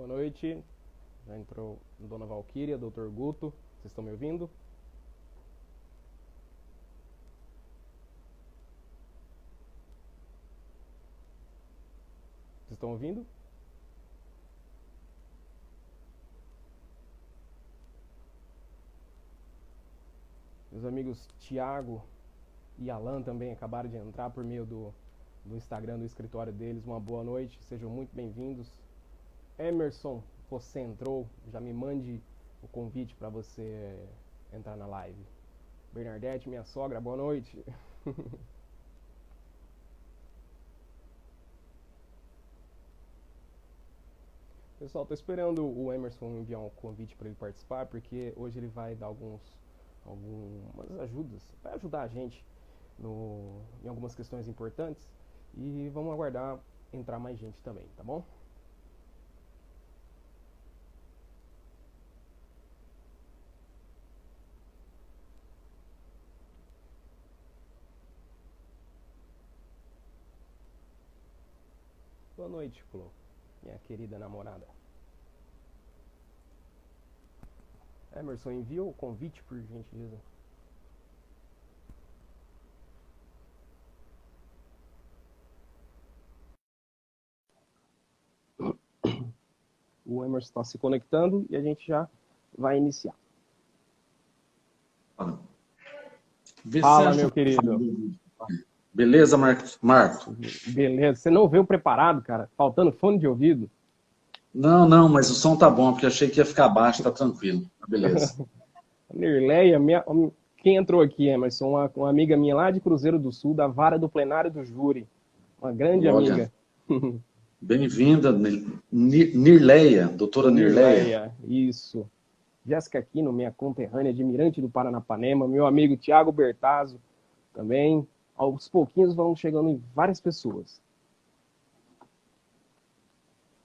Boa noite. Já entrou Dona Valquíria, Dr. Guto. Vocês estão me ouvindo? Vocês estão ouvindo? Meus amigos Tiago e Alan também acabaram de entrar por meio do Instagram do escritório deles. Uma boa noite, sejam muito bem-vindos. Emerson, você entrou, já me mande o convite para você entrar na live. Bernadette, minha sogra, boa noite. Pessoal, tô esperando o Emerson enviar um convite para ele participar, porque hoje ele vai dar algumas ajudas, vai ajudar a gente em algumas questões importantes, e vamos aguardar entrar mais gente também, tá bom? Boa noite, Flo, minha querida namorada. Emerson, envia o convite, por gentileza. O Emerson está se conectando e a gente já vai iniciar. Fala, meu querido. Beleza, Marco? Beleza. Você não veio preparado, cara? Faltando fone de ouvido? Não, mas o som tá bom, porque eu achei que ia ficar baixo, tá tranquilo. Beleza. Nirleia, quem entrou aqui, Emerson? Uma amiga minha lá de Cruzeiro do Sul, da vara do plenário do júri. Uma grande amiga. Bem-vinda, Nirleia, doutora Nirleia. Isso. Jéssica Aquino, minha conterrânea de Mirante do Paranapanema. Meu amigo Tiago Bertazzo também. Aos pouquinhos vão chegando em várias pessoas.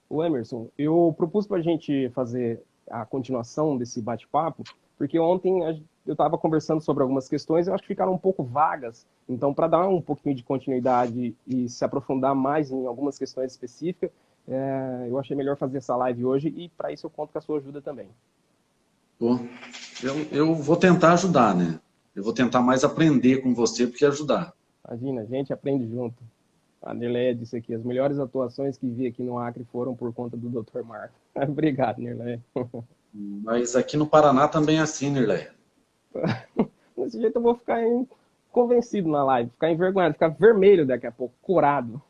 O Emerson, eu propus para a gente fazer a continuação desse bate-papo, porque ontem eu estava conversando sobre algumas questões e eu acho que ficaram um pouco vagas. Então, para dar um pouquinho de continuidade e se aprofundar mais em algumas questões específicas, eu achei melhor fazer essa live hoje, e para isso eu conto com a sua ajuda também. Bom, eu vou tentar ajudar, né? Eu vou tentar mais aprender com você do que ajudar. Imagina, a gente aprende junto. A Nirleia disse aqui, as melhores atuações que vi aqui no Acre foram por conta do Dr. Marco. Obrigado, Nirleia. Mas aqui no Paraná também é assim, Nirleia. Desse jeito eu vou ficar convencido na live, ficar envergonhado, ficar vermelho daqui a pouco, curado.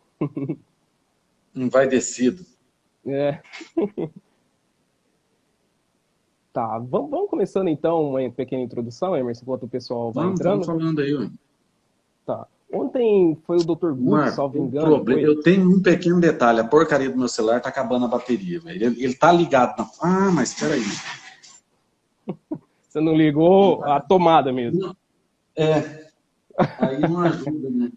Envaidecido. É. Tá, vamos começando então uma pequena introdução, Emerson, enquanto o pessoal vai entrando. Vamos falando aí, ué. Tá. Ontem foi o Dr. Guto, salvo engano. Eu tenho um pequeno detalhe. A porcaria do meu celular tá acabando a bateria, velho. Ele tá ligado. Ah, mas peraí. Você não ligou a tomada mesmo? Não. Aí não ajuda, né?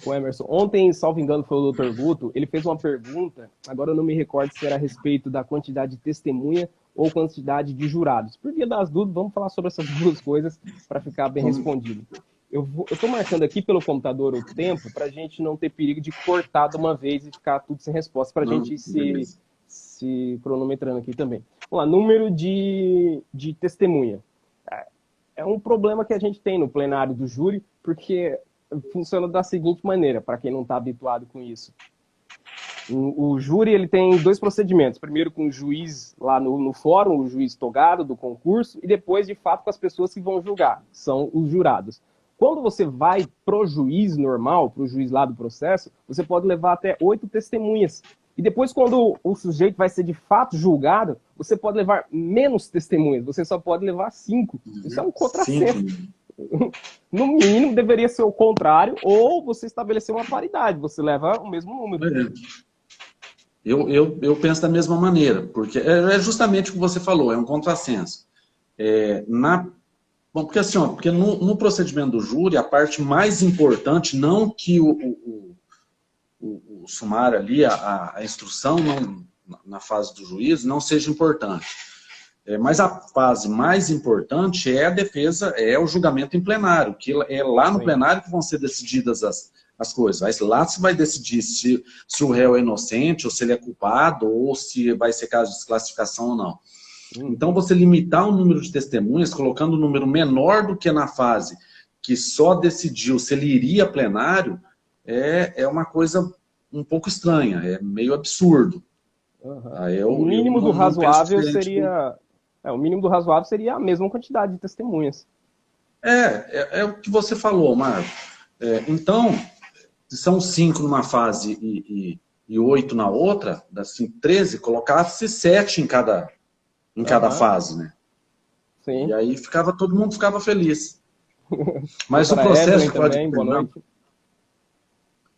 O Emerson, ontem, salvo engano, foi o Dr. Guto, ele fez uma pergunta, agora eu não me recordo se era a respeito da quantidade de testemunha ou quantidade de jurados. Por via das dúvidas, vamos falar sobre essas duas coisas para ficar bem respondido. Eu estou marcando aqui pelo computador o tempo para a gente não ter perigo de cortar de uma vez e ficar tudo sem resposta, para a gente ir se cronometrando aqui também. Vamos lá, número de testemunha. É um problema que a gente tem no plenário do júri, porque funciona da seguinte maneira, para quem não está habituado com isso. O júri ele tem dois procedimentos. Primeiro com o juiz lá no fórum, o juiz togado do concurso, e depois, de fato, com as pessoas que vão julgar, são os jurados. Quando você vai pro juiz normal, pro juiz lá do processo, você pode levar até 8 testemunhas. E depois, quando o sujeito vai ser de fato julgado, você pode levar menos testemunhas, você só pode levar 5. Isso é um contrassenso. No mínimo, deveria ser o contrário, ou você estabelecer uma paridade, você leva o mesmo número. Eu penso da mesma maneira, porque é justamente o que você falou, é um contrassenso. Porque assim, porque no procedimento do júri, a parte mais importante, não que o sumário ali, a instrução na fase do juiz não seja importante. Mas a fase mais importante é a defesa, é o julgamento em plenário, que é lá no plenário que vão ser decididas as coisas. Mas lá você vai decidir se o réu é inocente, ou se ele é culpado, ou se vai ser caso de desclassificação ou não. Então, você limitar o número de testemunhas, colocando um número menor do que na fase que só decidiu se ele iria a plenário, é uma coisa um pouco estranha, é meio absurdo. O mínimo do razoável seria... o mínimo do razoável seria a mesma quantidade de testemunhas. É o que você falou, Marco. Então, se são 5 numa fase e 8 na outra, assim, 13, colocasse 7 em cada fase, né? Sim. E aí todo mundo ficava feliz. Mas o processo de Código Penal,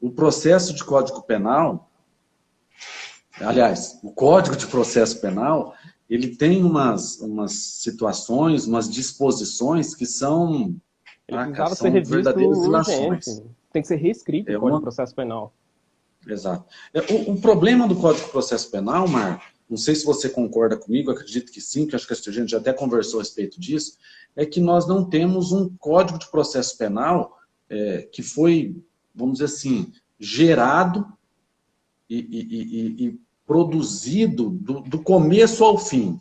o processo de Código Penal, aliás, o Código de Processo Penal, ele tem umas situações, umas disposições que são, ele precisava ser revisto verdadeiras ilações. Tem que ser reescrito o Código de Processo Penal. Exato. O problema do Código de Processo Penal, Marco, não sei se você concorda comigo, acredito que sim, que acho que a gente já até conversou a respeito disso, é que nós não temos um Código de Processo Penal que foi, vamos dizer assim, gerado e produzido do começo ao fim.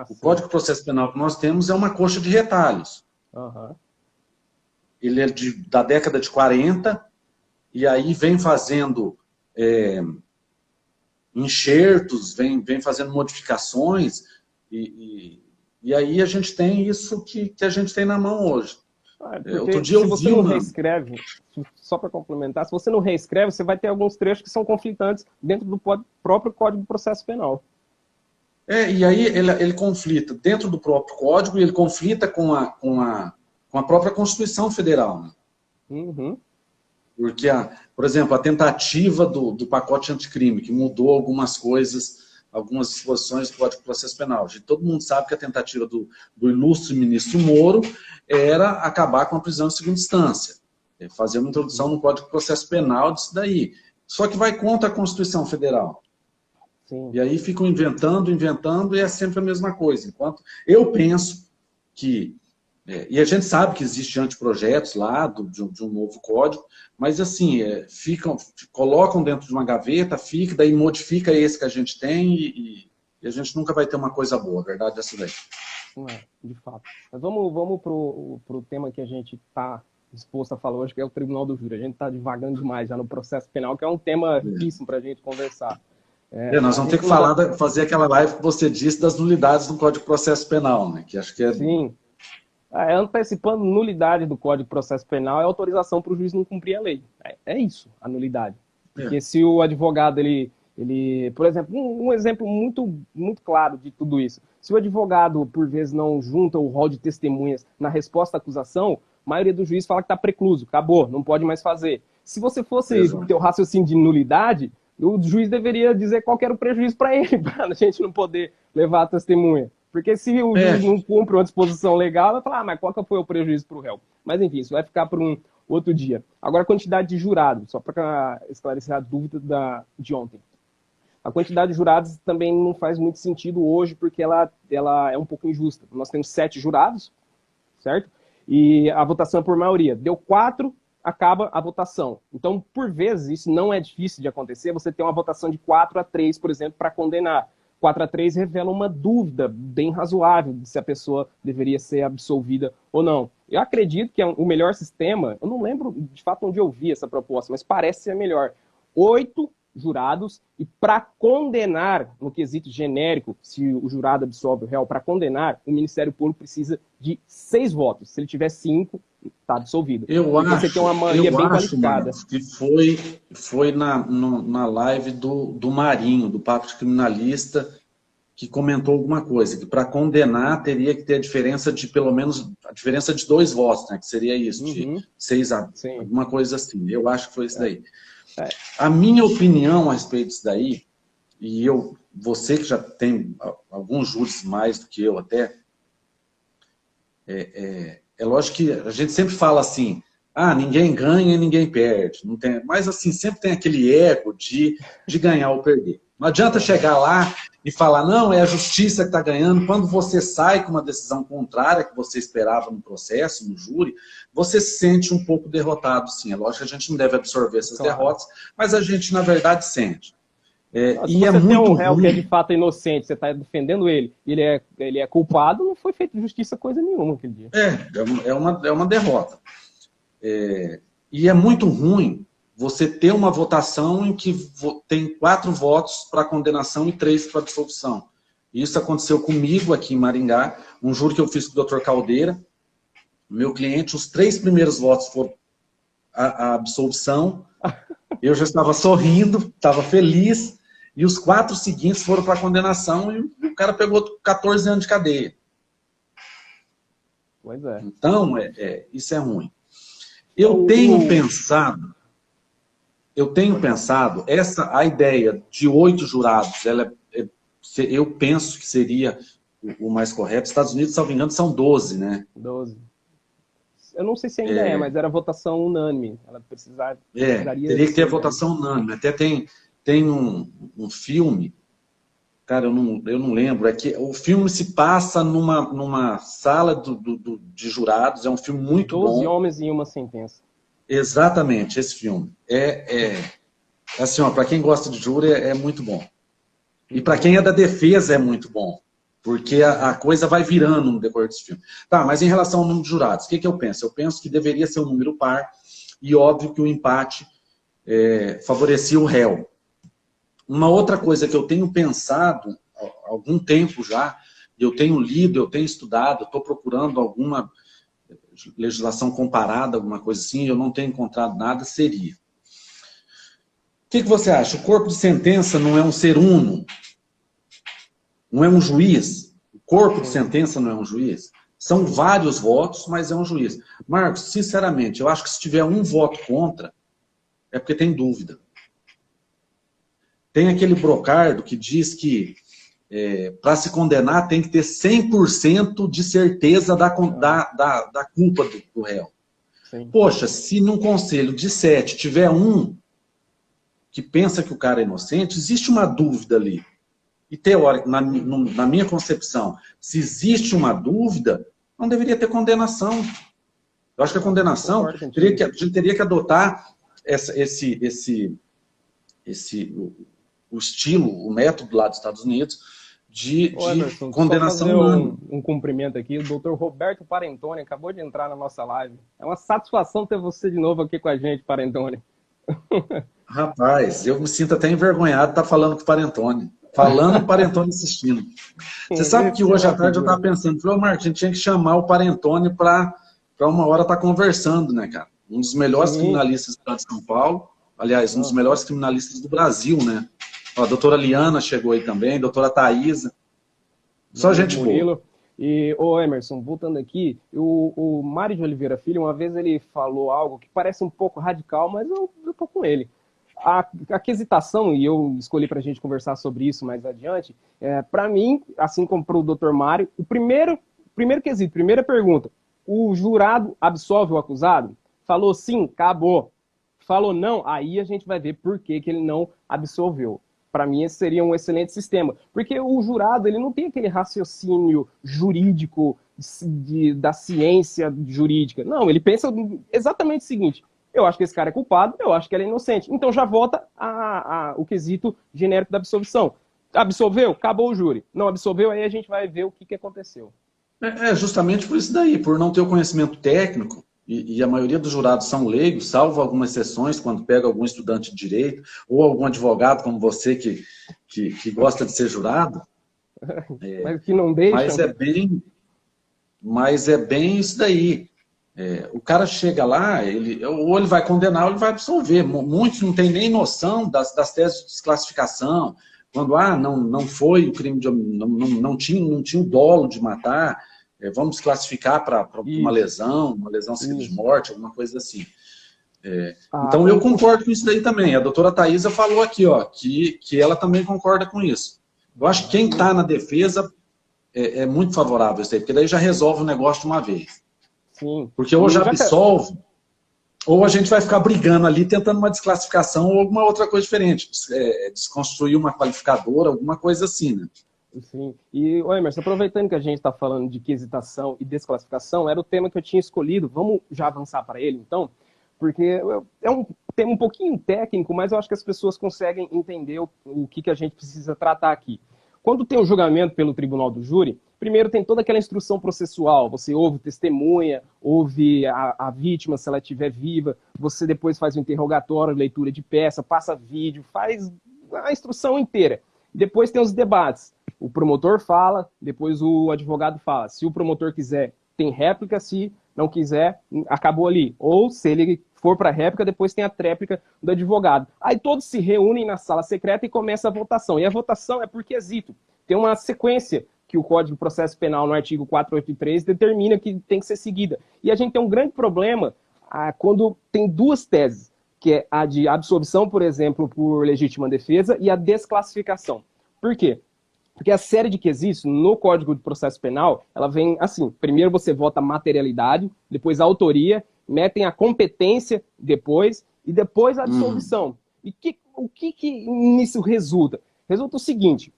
O Código de Processo Penal que nós temos é uma coxa de retalhos. Ele é da década de 40, e aí vem fazendo enxertos, vem fazendo modificações, e aí a gente tem isso que a gente tem na mão hoje. Outro dia se você não reescreve, só para complementar, se você não reescreve, você vai ter alguns trechos que são conflitantes dentro do próprio Código de Processo Penal. E aí ele conflita dentro do próprio Código e ele conflita com a própria Constituição Federal. Né? Porque, por exemplo, a tentativa do pacote anticrime, que mudou algumas coisas, algumas disposições do Código de Processo Penal. Todo mundo sabe que a tentativa do ilustre ministro Moro era acabar com a prisão em segunda instância, fazer uma introdução no Código de Processo Penal disso daí. Só que vai contra a Constituição Federal. Sim. E aí ficam inventando, e é sempre a mesma coisa. Enquanto eu penso que... e a gente sabe que existem anteprojetos lá de um novo código, mas assim, colocam dentro de uma gaveta, daí modifica esse que a gente tem e a gente nunca vai ter uma coisa boa, a verdade é essa daí. De fato. Mas vamos pro tema que a gente está disposto a falar hoje, que é o Tribunal do Júri. A gente está divagando demais já no processo penal, que é um tema riquíssimo para a gente conversar. Nós vamos ter que fazer aquela live que você disse das nulidades do Código de Processo Penal, né? Que acho que é... Sim. Antecipando nulidade do Código de Processo Penal é autorização para o juiz não cumprir a lei. É isso, a nulidade. Porque se o advogado, por exemplo, um exemplo muito, muito claro de tudo isso. Se o advogado, por vezes, não junta o rol de testemunhas na resposta à acusação, a maioria do juiz fala que está precluso, acabou, não pode mais fazer. Se você fosse ter o raciocínio de nulidade, o juiz deveria dizer qual era o prejuízo para ele, para a gente não poder levar a testemunha. Porque se o juiz não cumpre uma disposição legal, vai falar, mas qual que foi o prejuízo para o réu? Mas enfim, isso vai ficar para um outro dia. Agora, a quantidade de jurados, só para esclarecer a dúvida de ontem. A quantidade de jurados também não faz muito sentido hoje, porque ela é um pouco injusta. Nós temos 7 jurados, certo? E a votação é por maioria. Deu 4, acaba a votação. Então, por vezes, isso não é difícil de acontecer, você tem uma votação de 4-3, por exemplo, para condenar. 4-3 revela uma dúvida bem razoável de se a pessoa deveria ser absolvida ou não. Eu acredito que o melhor sistema, eu não lembro de fato onde eu vi essa proposta, mas parece ser melhor. 8 jurados e para condenar, no quesito genérico, se o jurado absolve o réu, para condenar, o Ministério Público precisa de 6 votos. Se ele tiver 5, está absolvido. Você tem uma maioria bem qualificada. Mano, que foi na live do Marinho, do Papo de Criminalista, que comentou alguma coisa, que para condenar teria que ter a diferença de, pelo menos, a diferença de 2 votos, né? Que seria isso, de 6 a... alguma coisa assim. Eu acho que foi isso daí. A minha opinião a respeito disso daí, e você que já tem alguns júris mais do que eu até, é lógico que a gente sempre fala assim, ninguém ganha e ninguém perde. Não tem, mas assim, sempre tem aquele ego de ganhar ou perder. Não adianta chegar lá e falar, não, é a justiça que está ganhando. Quando você sai com uma decisão contrária que você esperava no processo, no júri, você se sente um pouco derrotado, sim. É lógico que a gente não deve absorver essas derrotas, mas a gente, na verdade, sente. Se você tem um réu que é de fato inocente, você está defendendo ele, ele é culpado, não foi feita justiça coisa nenhuma aquele dia. É uma derrota. E é muito ruim você ter uma votação em que tem 4 votos para condenação e 3 para absolvição. Isso aconteceu comigo aqui em Maringá, um júri que eu fiz com o Dr. Caldeira. Meu cliente, os 3 primeiros votos foram a absolvição. Eu já estava sorrindo, estava feliz. E os 4 seguintes foram para a condenação e o cara pegou 14 anos de cadeia. Pois é. Então, isso é ruim. Eu tenho pensado, a ideia de 8 jurados, eu penso que seria o mais correto. Estados Unidos, salvo engano, são 12, né? 12. Eu não sei se ainda mas era votação unânime. Ela precisaria teria que ter votação unânime. Até tem um filme, cara, eu não lembro, é que o filme se passa numa sala de jurados, é um filme muito bom. 12 homens e uma sentença. Exatamente, esse filme. Assim, para quem gosta de júri, é muito bom. E para quem é da defesa, é muito bom. Porque a coisa vai virando no decorrer desse filme. Tá, mas em relação ao número de jurados, o que eu penso? Eu penso que deveria ser um número par, e óbvio que o empate favorecia o réu. Uma outra coisa que eu tenho pensado há algum tempo já, eu tenho lido, eu tenho estudado, estou procurando alguma legislação comparada, alguma coisa assim, eu não tenho encontrado nada, seria. O que você acha? O corpo de sentença não é um ser uno? Não é um juiz? O corpo de sentença não é um juiz? São vários votos, mas é um juiz. Marcos, sinceramente, eu acho que se tiver um voto contra, é porque tem dúvida. Tem aquele brocardo que diz que para se condenar tem que ter 100% de certeza da culpa do réu. Sim. Poxa, se num conselho de 7 tiver um que pensa que o cara é inocente, existe uma dúvida ali. E teórico, na minha concepção, se existe uma dúvida, não deveria ter condenação. Eu acho que a condenação, a gente teria que adotar o estilo, o método lá dos Estados Unidos, de Emerson, condenação unânime. Um cumprimento aqui, o Dr. Roberto Parentoni acabou de entrar na nossa live. É uma satisfação ter você de novo aqui com a gente, Parentoni. Rapaz, eu me sinto até envergonhado de estar falando com o Parentoni. Falando com o Parentoni assistindo. Você sabe que hoje à tarde eu estava pensando, falei, Marcos, a gente tinha que chamar o Parentoni para uma hora estar conversando, né, cara? Um dos melhores criminalistas de São Paulo, aliás, um dos melhores criminalistas do Brasil, né? A doutora Liana chegou aí também, a doutora Thaisa. Só gente boa. E, Emerson, voltando aqui, o Mário de Oliveira Filho, uma vez ele falou algo que parece um pouco radical, mas eu estou com ele. A quesitação, e eu escolhi para a gente conversar sobre isso mais adiante, para mim, assim como para o Dr. Mário, o primeiro quesito, primeira pergunta, o jurado absolve o acusado? Falou sim, acabou. Falou não, aí a gente vai ver por que ele não absolveu. Para mim, esse seria um excelente sistema. Porque o jurado ele não tem aquele raciocínio jurídico da ciência jurídica. Não, ele pensa exatamente o seguinte: eu acho que esse cara é culpado, eu acho que ele é inocente. Então já vota o quesito genérico da absolvição. Absolveu? Acabou o júri. Não absolveu, aí a gente vai ver o que aconteceu. Justamente por isso daí, por não ter o conhecimento técnico. E a maioria dos jurados são leigos, salvo algumas exceções, quando pega algum estudante de direito, ou algum advogado como você que gosta de ser jurado. Mas que não deixa. Mas é bem isso daí. O cara chega lá, ou ele vai condenar ou ele vai absolver. Muitos não têm nem noção das teses de desclassificação. Quando não foi o crime de não tinha o dolo de matar, vamos classificar para uma lesão seguida de morte, alguma coisa assim. Então eu concordo com isso daí também. A doutora Thaisa falou aqui, que ela também concorda com isso. Eu acho que quem está na defesa é muito favorável a isso aí, porque daí já resolve o negócio de uma vez. Sim. Porque ou já absolve, Ou a gente vai ficar brigando ali, tentando uma desclassificação ou alguma outra coisa diferente. Desconstruir uma qualificadora, alguma coisa assim, né? Sim. E, Emerson, aproveitando que a gente está falando de quesitação e desclassificação, era o tema que eu tinha escolhido. Vamos já avançar para ele, então? Porque é um tema um pouquinho técnico, mas eu acho que as pessoas conseguem entender o que a gente precisa tratar aqui. Quando tem um julgamento pelo tribunal do júri, primeiro tem toda aquela instrução processual, você ouve testemunha, ouve a vítima se ela estiver viva, você depois faz o interrogatório, leitura de peça, passa vídeo, faz a instrução inteira. Depois tem os debates. O promotor fala, depois o advogado fala. Se o promotor quiser, tem réplica, se não quiser, acabou ali. Ou se ele for para a réplica, depois tem a tréplica do advogado. Aí todos se reúnem na sala secreta e começa a votação. E a votação é por quesito. Tem uma sequência que o Código de Processo Penal, no artigo 483, determina que tem que ser seguida. E a gente tem um grande problema quando tem duas teses, que é a de absolvição, por exemplo, por legítima defesa, e a desclassificação. Por quê? Porque a série de quesitos no Código de Processo Penal, ela vem assim, primeiro você vota a materialidade, depois a autoria, metem a competência depois, e depois a absolvição. E o que nisso resulta? Resulta o seguinte,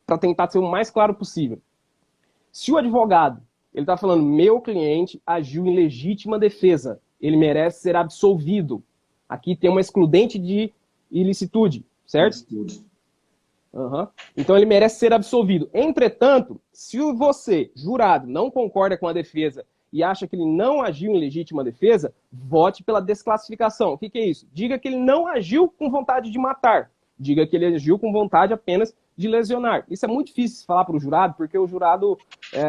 para tentar ser o mais claro possível. Se o advogado, ele está falando, meu cliente agiu em legítima defesa, ele merece ser absolvido. Aqui tem uma excludente de ilicitude, certo? Uhum. Então ele merece ser absolvido. Entretanto, se você, jurado, não concorda com a defesa e acha que ele não agiu em legítima defesa, vote pela desclassificação. O que é isso? Diga que ele não agiu com vontade de matar. Diga que ele agiu com vontade apenas de lesionar. Isso é muito difícil falar para o jurado, porque o jurado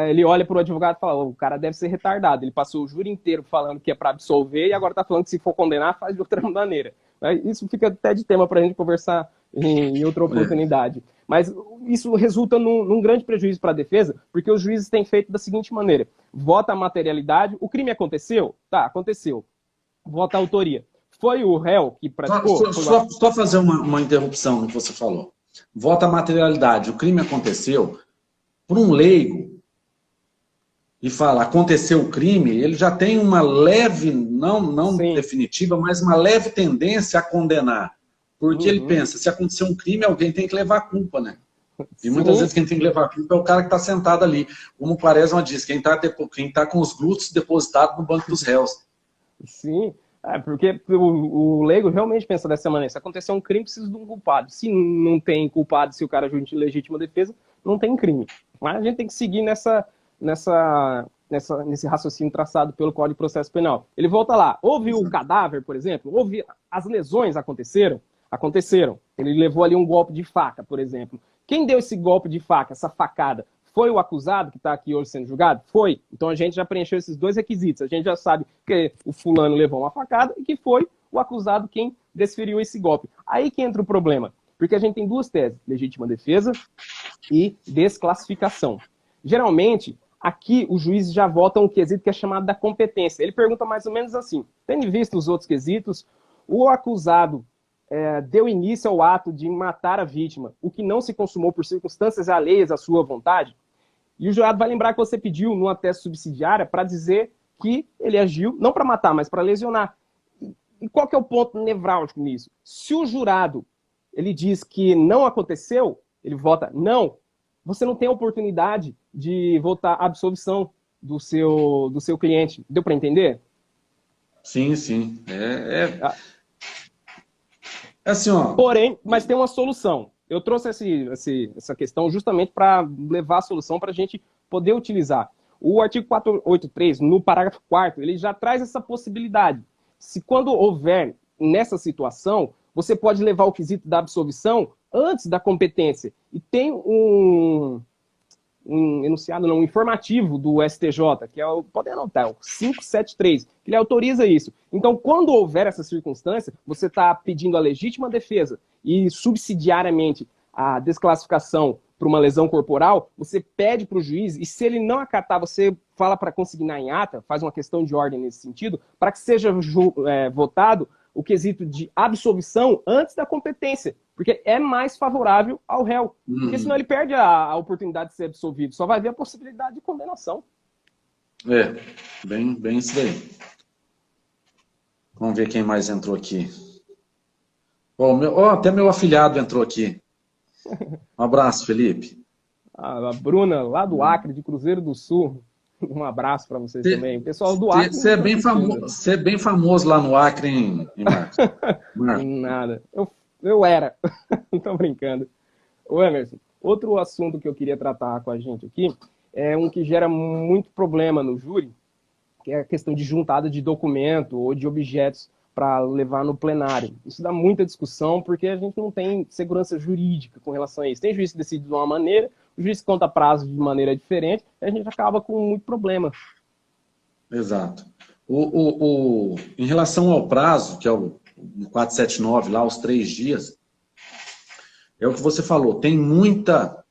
ele olha para o advogado e fala, o cara deve ser retardado. Ele passou o júri inteiro falando que é para absolver e agora está falando que se for condenar, faz de outra maneira. Isso fica até de tema para a gente conversar em outra oportunidade. Mas isso resulta num grande prejuízo para a defesa, porque os juízes têm feito da seguinte maneira. Vota a materialidade, o crime aconteceu? Tá, aconteceu. Vota a autoria. Foi o réu que praticou? Só fazer uma interrupção no que você falou. Vota a materialidade, o crime aconteceu, por um leigo, e fala, aconteceu o crime, ele já tem uma leve, não definitiva, mas uma leve tendência a condenar. Porque ele pensa, se acontecer um crime, alguém tem que levar a culpa, né? E muitas vezes quem tem que levar a culpa é o cara que está sentado ali. Como o Quaresma diz, quem tá com os glúteos depositados no banco dos réus. Sim, porque o leigo realmente pensa dessa maneira. Se acontecer um crime, precisa de um culpado. Se não tem culpado, se o cara agiu em legítima defesa, não tem crime. Mas a gente tem que seguir nesse raciocínio traçado pelo Código de Processo Penal. Ele volta lá, houve o cadáver, por exemplo, houve as lesões aconteceram? Aconteceram. Ele levou ali um golpe de faca, por exemplo. Quem deu esse golpe de faca, essa facada? Foi o acusado que está aqui hoje sendo julgado? Foi. Então a gente já preencheu esses dois requisitos. A gente já sabe que o fulano levou uma facada e que foi o acusado quem desferiu esse golpe. Aí que entra o problema. Porque a gente tem duas teses, legítima defesa e desclassificação. Geralmente, aqui os juízes já votam um quesito que é chamado da competência. Ele pergunta mais ou menos assim, tendo visto os outros quesitos, o acusado deu início ao ato de matar a vítima, o que não se consumou por circunstâncias alheias à sua vontade, e o jurado vai lembrar que você pediu numa tese subsidiária para dizer que ele agiu, não para matar, mas para lesionar. E qual que é o ponto nevrálgico nisso? Se o jurado ele diz que não aconteceu, ele vota não, você não tem a oportunidade de votar a absolvição do seu cliente. Deu para entender? Sim, sim. Assim, ó. Porém, mas tem uma solução. Eu trouxe essa questão justamente para levar a solução para a gente poder utilizar. O artigo 483, no parágrafo 4º, ele já traz essa possibilidade. Se quando houver nessa situação, você pode levar o quesito da absolvição antes da competência. E tem um enunciado, não, um informativo do STJ, que é o, pode anotar, o 573, que ele autoriza isso. Então, quando houver essa circunstância, você está pedindo a legítima defesa e subsidiariamente a desclassificação por uma lesão corporal, você pede para o juiz, e se ele não acatar, você fala para consignar em ata, faz uma questão de ordem nesse sentido, para que seja votado o quesito de absolvição antes da competência, porque é mais favorável ao réu. Porque senão ele perde a oportunidade de ser absolvido, só vai ver a possibilidade de condenação. Bem isso daí. Vamos ver quem mais entrou aqui. Até meu afilhado entrou aqui. Um abraço, Felipe. A Bruna, lá do Acre, de Cruzeiro do Sul. Um abraço para vocês também. O pessoal do Acre Você é bem famoso lá no Acre, hein, Marcos? Nada. Eu era. Não tô brincando. Ô, Emerson, outro assunto que eu queria tratar com a gente aqui é um que gera muito problema no júri, que é a questão de juntada de documento ou de objetos para levar no plenário. Isso dá muita discussão porque a gente não tem segurança jurídica com relação a isso. Tem juiz que decide de uma maneira, o juiz conta prazo de maneira diferente, e a gente acaba com muito problema. Exato. Em relação ao prazo, que é o 479, lá, os 3 dias, é o que você falou, tem muita...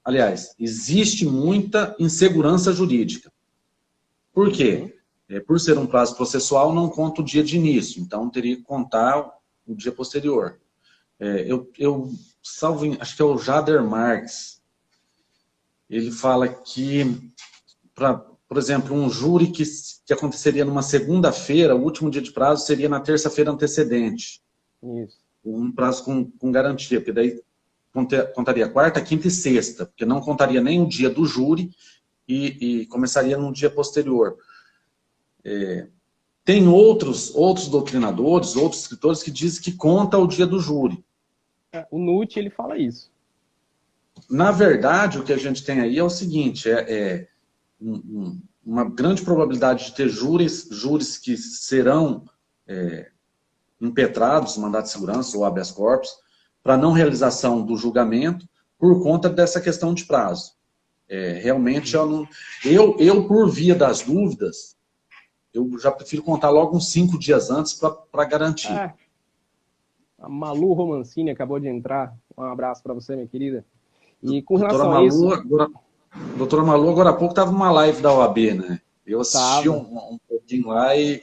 aliás, existe muita insegurança jurídica. Por quê? Por ser um prazo processual, não conta o dia de início, então teria que contar o dia posterior. Acho que é o Jader Marques, ele fala que, por exemplo, um júri que aconteceria numa segunda-feira, o último dia de prazo seria na terça-feira antecedente. Isso. Um prazo com garantia, porque daí contaria quarta, quinta e sexta, porque não contaria nem o dia do júri e começaria num dia posterior. Tem outros doutrinadores, outros escritores que dizem que conta o dia do júri. O NUT, ele fala isso. Na verdade, o que a gente tem aí é o seguinte, uma grande probabilidade de ter júris que serão impetrados, mandato de segurança ou habeas corpus, para não realização do julgamento, por conta dessa questão de prazo. Realmente, eu, por via das dúvidas, eu já prefiro contar logo uns 5 dias antes para garantir. A Malu Romancini acabou de entrar. Um abraço para você, minha querida. E com relação a isso... Doutora Malu, agora há pouco estava numa live da OAB, né? Eu assisti um pouquinho lá e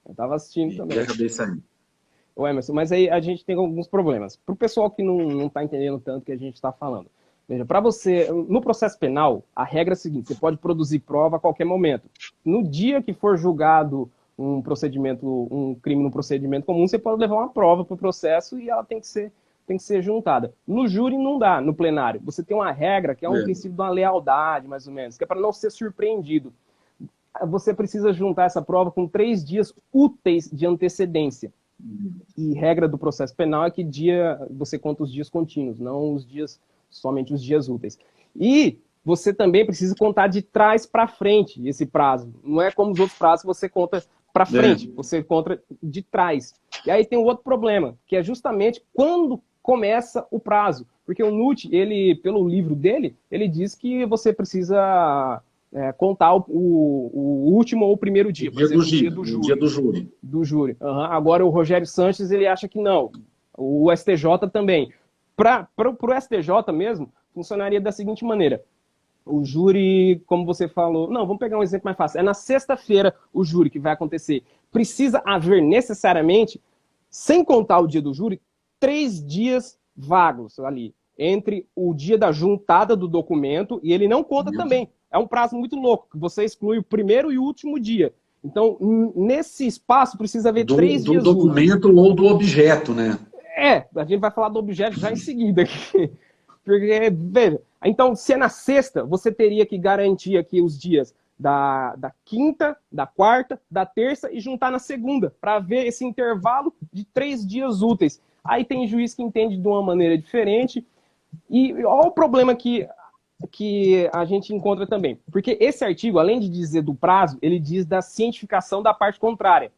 eu estava assistindo também. E acabei saindo. Ô, Emerson, mas aí a gente tem alguns problemas. Para o pessoal que não está entendendo tanto o que a gente está falando. Veja, para você, no processo penal, a regra é a seguinte, você pode produzir prova a qualquer momento. No dia que for julgado um crime no procedimento comum, você pode levar uma prova para o processo e ela tem que ser juntada. No júri não dá, no plenário. Você tem uma regra que é um princípio de uma lealdade, mais ou menos, que é para não ser surpreendido. Você precisa juntar essa prova com 3 dias úteis de antecedência. E regra do processo penal é que você conta os dias contínuos, não somente os dias úteis. E você também precisa contar de trás para frente esse prazo. Não é como os outros prazos que você conta para frente, você conta de trás. E aí tem um outro problema, que é justamente quando começa o prazo. Porque o NUT, pelo livro dele, ele diz que você precisa contar o último ou o primeiro dia. O dia do júri. Do júri. Agora o Rogério Sanches, ele acha que não. O STJ também. Para o STJ mesmo, funcionaria da seguinte maneira. O júri, como você falou... Não, vamos pegar um exemplo mais fácil. É na sexta-feira o júri que vai acontecer. Precisa haver necessariamente, sem contar o dia do júri, 3 dias vagos ali, entre o dia da juntada do documento, e ele não conta também. É um prazo muito louco, que você exclui o primeiro e o último dia. Então, nesse espaço, precisa haver 3 dias do documento úteis. Ou do objeto, né? A gente vai falar do objeto já em seguida aqui. Porque, veja, então, se é na sexta, você teria que garantir aqui os dias da quinta, da quarta, da terça e juntar na segunda, para ver esse intervalo de 3 dias úteis. Aí tem juiz que entende de uma maneira diferente. E olha o problema que a gente encontra também. Porque esse artigo, além de dizer do prazo, ele diz da cientificação da parte contrária.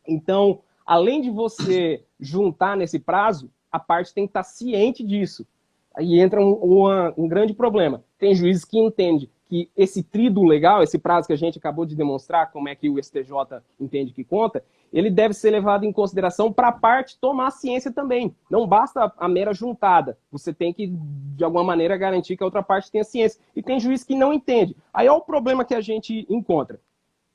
Então, além de você juntar nesse prazo, a parte tem que estar ciente disso. Aí entra um grande problema. Tem juízes que entendem que esse tríduo legal, esse prazo que a gente acabou de demonstrar, como é que o STJ entende que conta, ele deve ser levado em consideração para a parte tomar ciência também. Não basta a mera juntada. Você tem que, de alguma maneira, garantir que a outra parte tenha ciência. E tem juiz que não entende. Aí olha o problema que a gente encontra.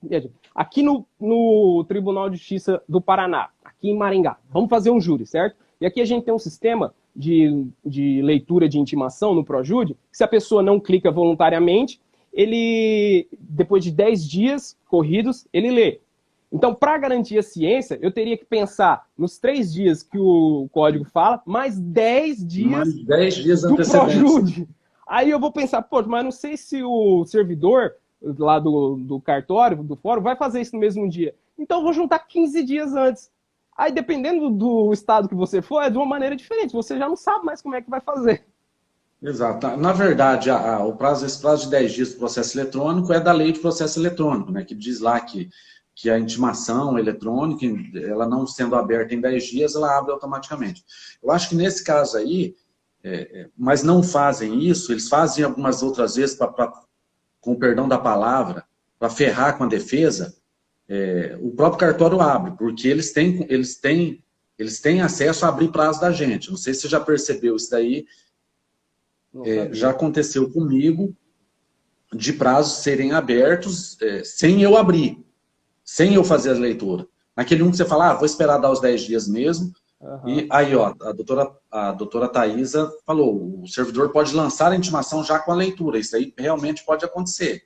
Veja, aqui no Tribunal de Justiça do Paraná, aqui em Maringá, vamos fazer um júri, certo? E aqui a gente tem um sistema de leitura de intimação no Projude, que se a pessoa não clica voluntariamente, ele, depois de 10 dias corridos, ele lê. Então, para garantir a ciência, eu teria que pensar nos 3 dias que o código fala, mais 10 dias, mais 10 dias do antecedentes. ProJude. Aí eu vou pensar, pô, mas não sei se o servidor lá do cartório, do fórum, vai fazer isso no mesmo dia. Então eu vou juntar 15 dias antes. Aí, dependendo do estado que você for, é de uma maneira diferente. Você já não sabe mais como é que vai fazer. Exato. Na verdade, esse prazo de 10 dias do processo eletrônico é da lei de processo eletrônico, né, que diz lá que a intimação eletrônica, ela não sendo aberta em 10 dias, ela abre automaticamente. Eu acho que nesse caso aí, mas não fazem isso, eles fazem algumas outras vezes, com o perdão da palavra, para ferrar com a defesa, o próprio cartório abre, porque eles têm acesso a abrir prazo da gente. Não sei se você já percebeu isso daí. Já aconteceu comigo de prazos serem abertos sem eu abrir, sem eu fazer a leitura. Naquele um que você fala, vou esperar dar os 10 dias mesmo. Uhum. E aí, ó, a doutora Thaisa falou, o servidor pode lançar a intimação já com a leitura. Isso aí realmente pode acontecer.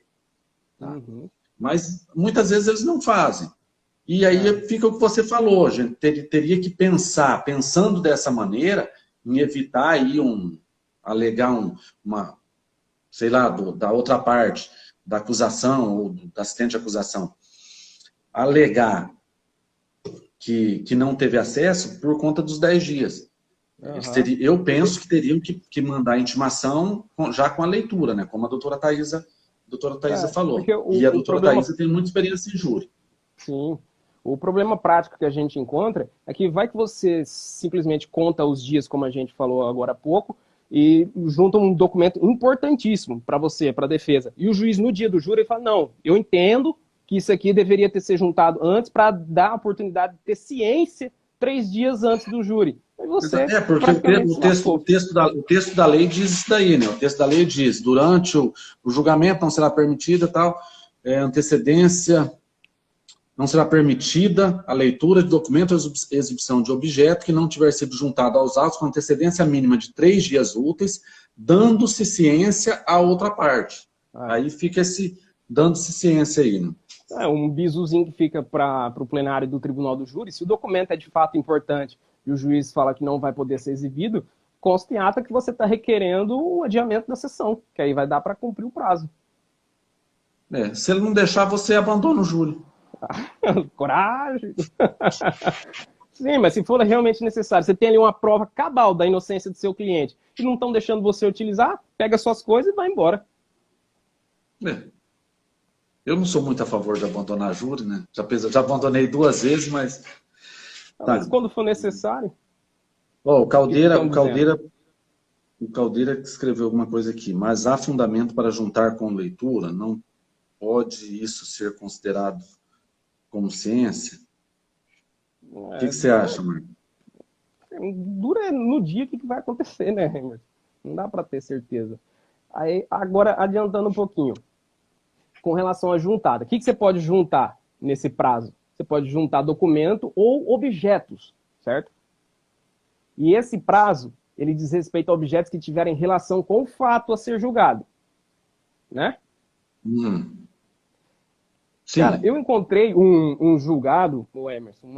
Tá? Uhum. Mas muitas vezes eles não fazem. E aí fica o que você falou, a gente teria que pensar, pensando dessa maneira, em evitar aí alegar sei lá, da outra parte, da acusação ou da assistente de acusação, alegar que não teve acesso por conta dos 10 dias. Uhum. Eu penso que teriam que mandar a intimação já com a leitura, né? Como a doutora Thaisa falou. E a doutora Thaisa tem muita experiência em júri. Sim. O problema prático que a gente encontra é que vai que você simplesmente conta os dias, como a gente falou agora há pouco, e junta um documento importantíssimo para você, para a defesa. E o juiz, no dia do júri, ele fala, não, eu entendo que isso aqui deveria ter sido juntado antes para dar a oportunidade de ter ciência 3 dias antes do júri. E você, porque o texto da lei diz isso daí, né? O texto da lei diz, durante o julgamento não será permitida tal, antecedência, não será permitida a leitura de documento ou exibição de objeto que não tiver sido juntado aos autos com antecedência mínima de 3 dias úteis, dando-se ciência à outra parte. Aí fica dando-se ciência aí, né? Um bisuzinho que fica para o plenário do Tribunal do Júri, se o documento é de fato importante e o juiz fala que não vai poder ser exibido, consta em ata que você está requerendo o adiamento da sessão, que aí vai dar para cumprir o prazo. Se ele não deixar, você abandona o júri. Coragem! Sim, mas se for realmente necessário, você tem ali uma prova cabal da inocência do seu cliente e não estão deixando você utilizar, pega suas coisas e vai embora. Eu não sou muito a favor de abandonar júri, né? Já abandonei 2 vezes, mas... Mas quando for necessário... O Caldeira que escreveu alguma coisa aqui, mas há fundamento para juntar com leitura? Não pode isso ser considerado como ciência? O que você acha, Marco? Dura no dia o que vai acontecer, né, Emerson? Não dá para ter certeza. Aí, agora, adiantando um pouquinho, com relação à juntada, o que você pode juntar nesse prazo? Você pode juntar documento ou objetos, certo? E esse prazo, ele diz respeito a objetos que tiverem relação com o fato a ser julgado, né? Sim. Cara, eu encontrei um julgado, o Emerson,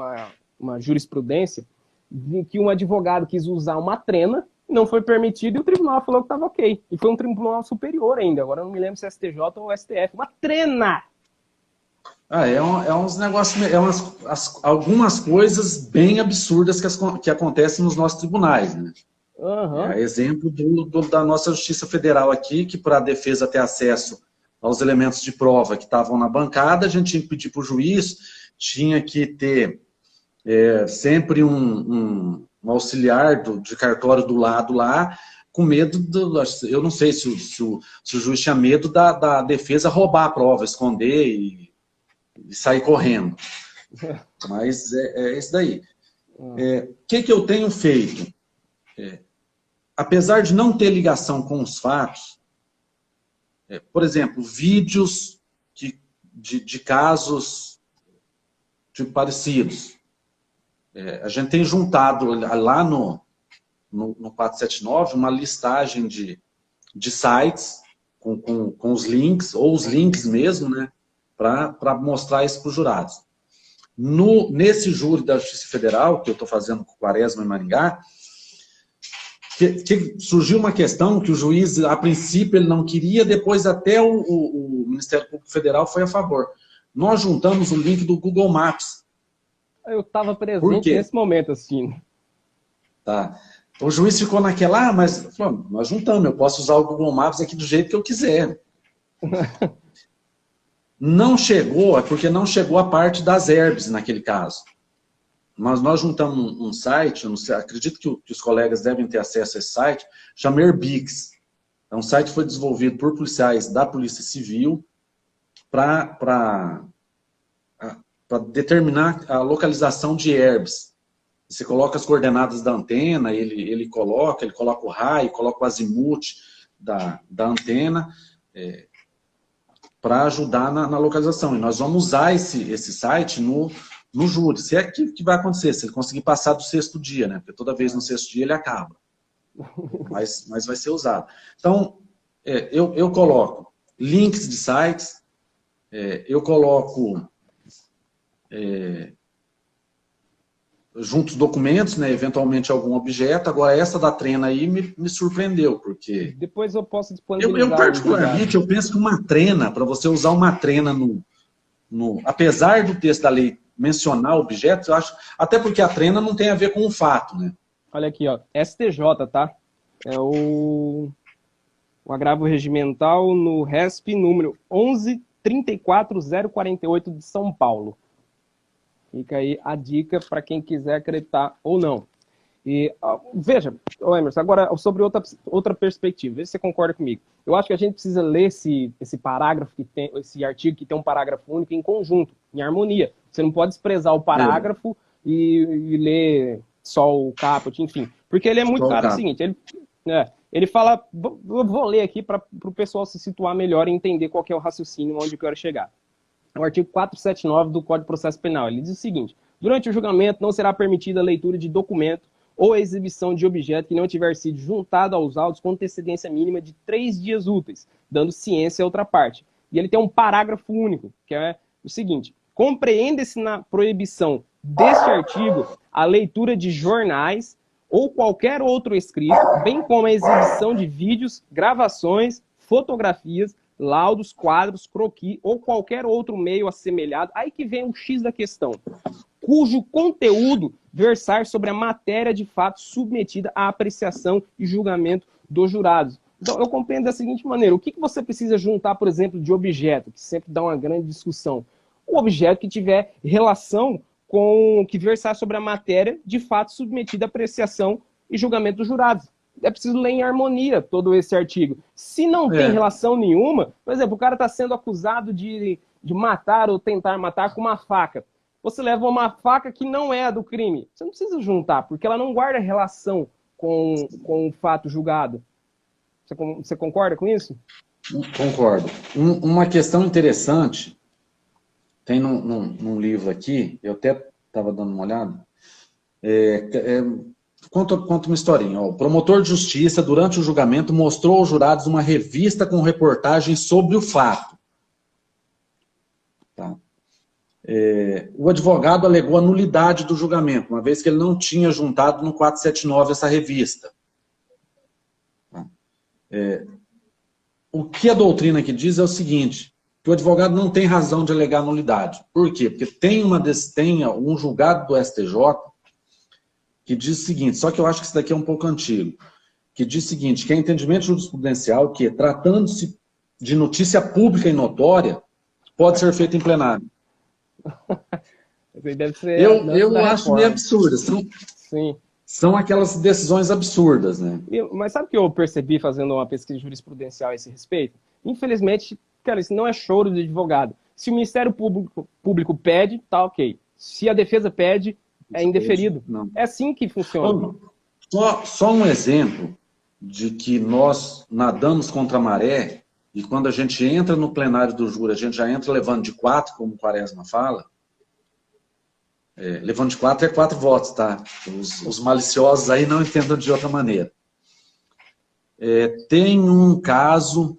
uma jurisprudência, em que um advogado quis usar uma trena, não foi permitido e o tribunal falou que estava ok. E foi um tribunal superior ainda, agora eu não me lembro se é STJ ou STF. Uma trena! É uns negócios, algumas coisas bem absurdas que acontecem nos nossos tribunais, né? Uhum. Exemplo da nossa Justiça Federal aqui, que para a defesa ter acesso aos elementos de prova que estavam na bancada, a gente tinha que pedir para o juiz, tinha que ter sempre um auxiliar de cartório do lado lá, com medo, eu não sei se o juiz tinha medo da defesa roubar a prova, esconder e sair correndo. Mas é isso daí. O que eu tenho feito? Apesar de não ter ligação com os fatos, por exemplo, vídeos de casos parecidos. A gente tem juntado lá no 479 uma listagem de sites com os links, ou os links mesmo, né, para mostrar isso para os jurados. nesse júri da Justiça Federal, que eu estou fazendo com Quaresma em Maringá, que surgiu uma questão que o juiz, a princípio, ele não queria, depois até o Ministério Público Federal foi a favor. Nós juntamos o link do Google Maps. Eu estava presente nesse momento, assim. Tá. O juiz ficou naquela, mas nós juntamos, eu posso usar o Google Maps aqui do jeito que eu quiser. Não chegou, é porque não chegou a parte das herbes naquele caso. Mas nós juntamos um site, eu não sei, acredito que os colegas devem ter acesso a esse site, chama Herbix. É um site que foi desenvolvido por policiais da Polícia Civil para determinar a localização de herbes. Você coloca as coordenadas da antena, ele coloca o raio, coloca o azimuth da antena, para ajudar na localização. E nós vamos usar esse site no júri. Se é que vai acontecer, se ele conseguir passar do 6º dia, né? Porque toda vez no 6º dia ele acaba. Mas vai ser usado. Então, eu coloco links de sites, eu coloco juntos documentos, né? Eventualmente algum objeto. Agora, essa da trena aí me surpreendeu, porque... Depois eu posso disponibilizar. Eu particularmente, eu penso que uma trena, para você usar uma trena apesar do texto da lei mencionar objetos, eu acho, até porque a trena não tem a ver com o fato, né? Olha aqui, ó, STJ, tá? É o agravo regimental no RESP número 11.34048 de São Paulo. Fica aí a dica para quem quiser acreditar ou não. E veja, Emerson, agora sobre outra perspectiva, vê se você concorda comigo. Eu acho que a gente precisa ler esse parágrafo que tem, esse artigo que tem um parágrafo único em conjunto, em harmonia. Você não pode desprezar o parágrafo e ler só o caput, enfim. Porque ele é muito claro. É o seguinte, ele fala, vou ler aqui para o pessoal se situar melhor e entender qual que é o raciocínio onde eu quero chegar. O artigo 479 do Código de Processo Penal, ele diz o seguinte: durante o julgamento não será permitida a leitura de documento ou a exibição de objeto que não tiver sido juntado aos autos com antecedência mínima de 3 dias úteis, dando ciência à outra parte. E ele tem um parágrafo único, que é o seguinte: compreende-se na proibição deste artigo a leitura de jornais ou qualquer outro escrito, bem como a exibição de vídeos, gravações, fotografias, laudos, quadros, croquis ou qualquer outro meio assemelhado. Aí que vem o X da questão. Cujo conteúdo versar sobre a matéria de fato submetida à apreciação e julgamento dos jurados. Então, eu compreendo da seguinte maneira: o que você precisa juntar, por exemplo, de objeto, que sempre dá uma grande discussão? O objeto que tiver relação com, que versar sobre a matéria de fato submetida à apreciação e julgamento dos jurados. É preciso ler em harmonia todo esse artigo. Se não tem relação nenhuma, por exemplo, o cara está sendo acusado de matar ou tentar matar com uma faca. Você leva uma faca que não é a do crime. Você não precisa juntar, porque ela não guarda relação com o fato julgado. Você concorda com isso? Concordo. Uma questão interessante, tem num livro aqui, eu até estava dando uma olhada, conta uma historinha. O promotor de justiça, durante o julgamento, mostrou aos jurados uma revista com reportagens sobre o fato. Tá? O advogado alegou a nulidade do julgamento, uma vez que ele não tinha juntado no 479 essa revista. O que a doutrina aqui diz é o seguinte: que o advogado não tem razão de alegar nulidade. Por quê? Porque tem um julgado do STJ que diz o seguinte, só que eu acho que isso daqui é um pouco antigo, que diz o seguinte, que é entendimento jurisprudencial que, tratando-se de notícia pública e notória, pode ser feito em plenário. Deve ser eu acho meio absurdo. Sim. São aquelas decisões absurdas, né? Mas sabe o que eu percebi fazendo uma pesquisa jurisprudencial a esse respeito? Infelizmente, cara, isso não é choro de advogado. Se o Ministério Público pede, tá ok. Se a defesa pede, é indeferido. Não. É assim que funciona. Só um exemplo de que nós nadamos contra a maré e quando a gente entra no plenário do júri, a gente já entra levando de 4, como o Quaresma fala. Levando de 4 é 4 votos, tá? Os maliciosos aí não entendam de outra maneira. Tem um caso,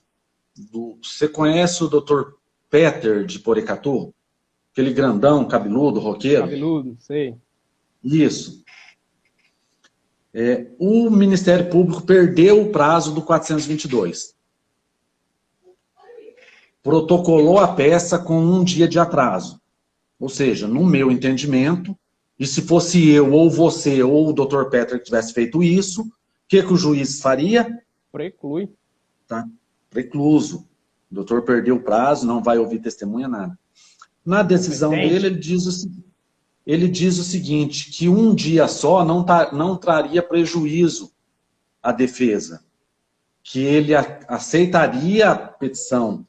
você conhece o Dr. Peter de Porecatu? aquele grandão, cabeludo, roqueiro. Cabeludo, sei. Isso. O Ministério Público perdeu o prazo do 422. Protocolou a peça com 1 dia de atraso. Ou seja, no meu entendimento, e se fosse eu, ou você, ou o Dr. Petra que tivesse feito isso, o que o juiz faria? Preclui. Tá? Precluso. O doutor perdeu o prazo, não vai ouvir testemunha, nada. Na decisão dele, ele diz o seguinte, que 1 dia só não traria prejuízo à defesa, que ele aceitaria a petição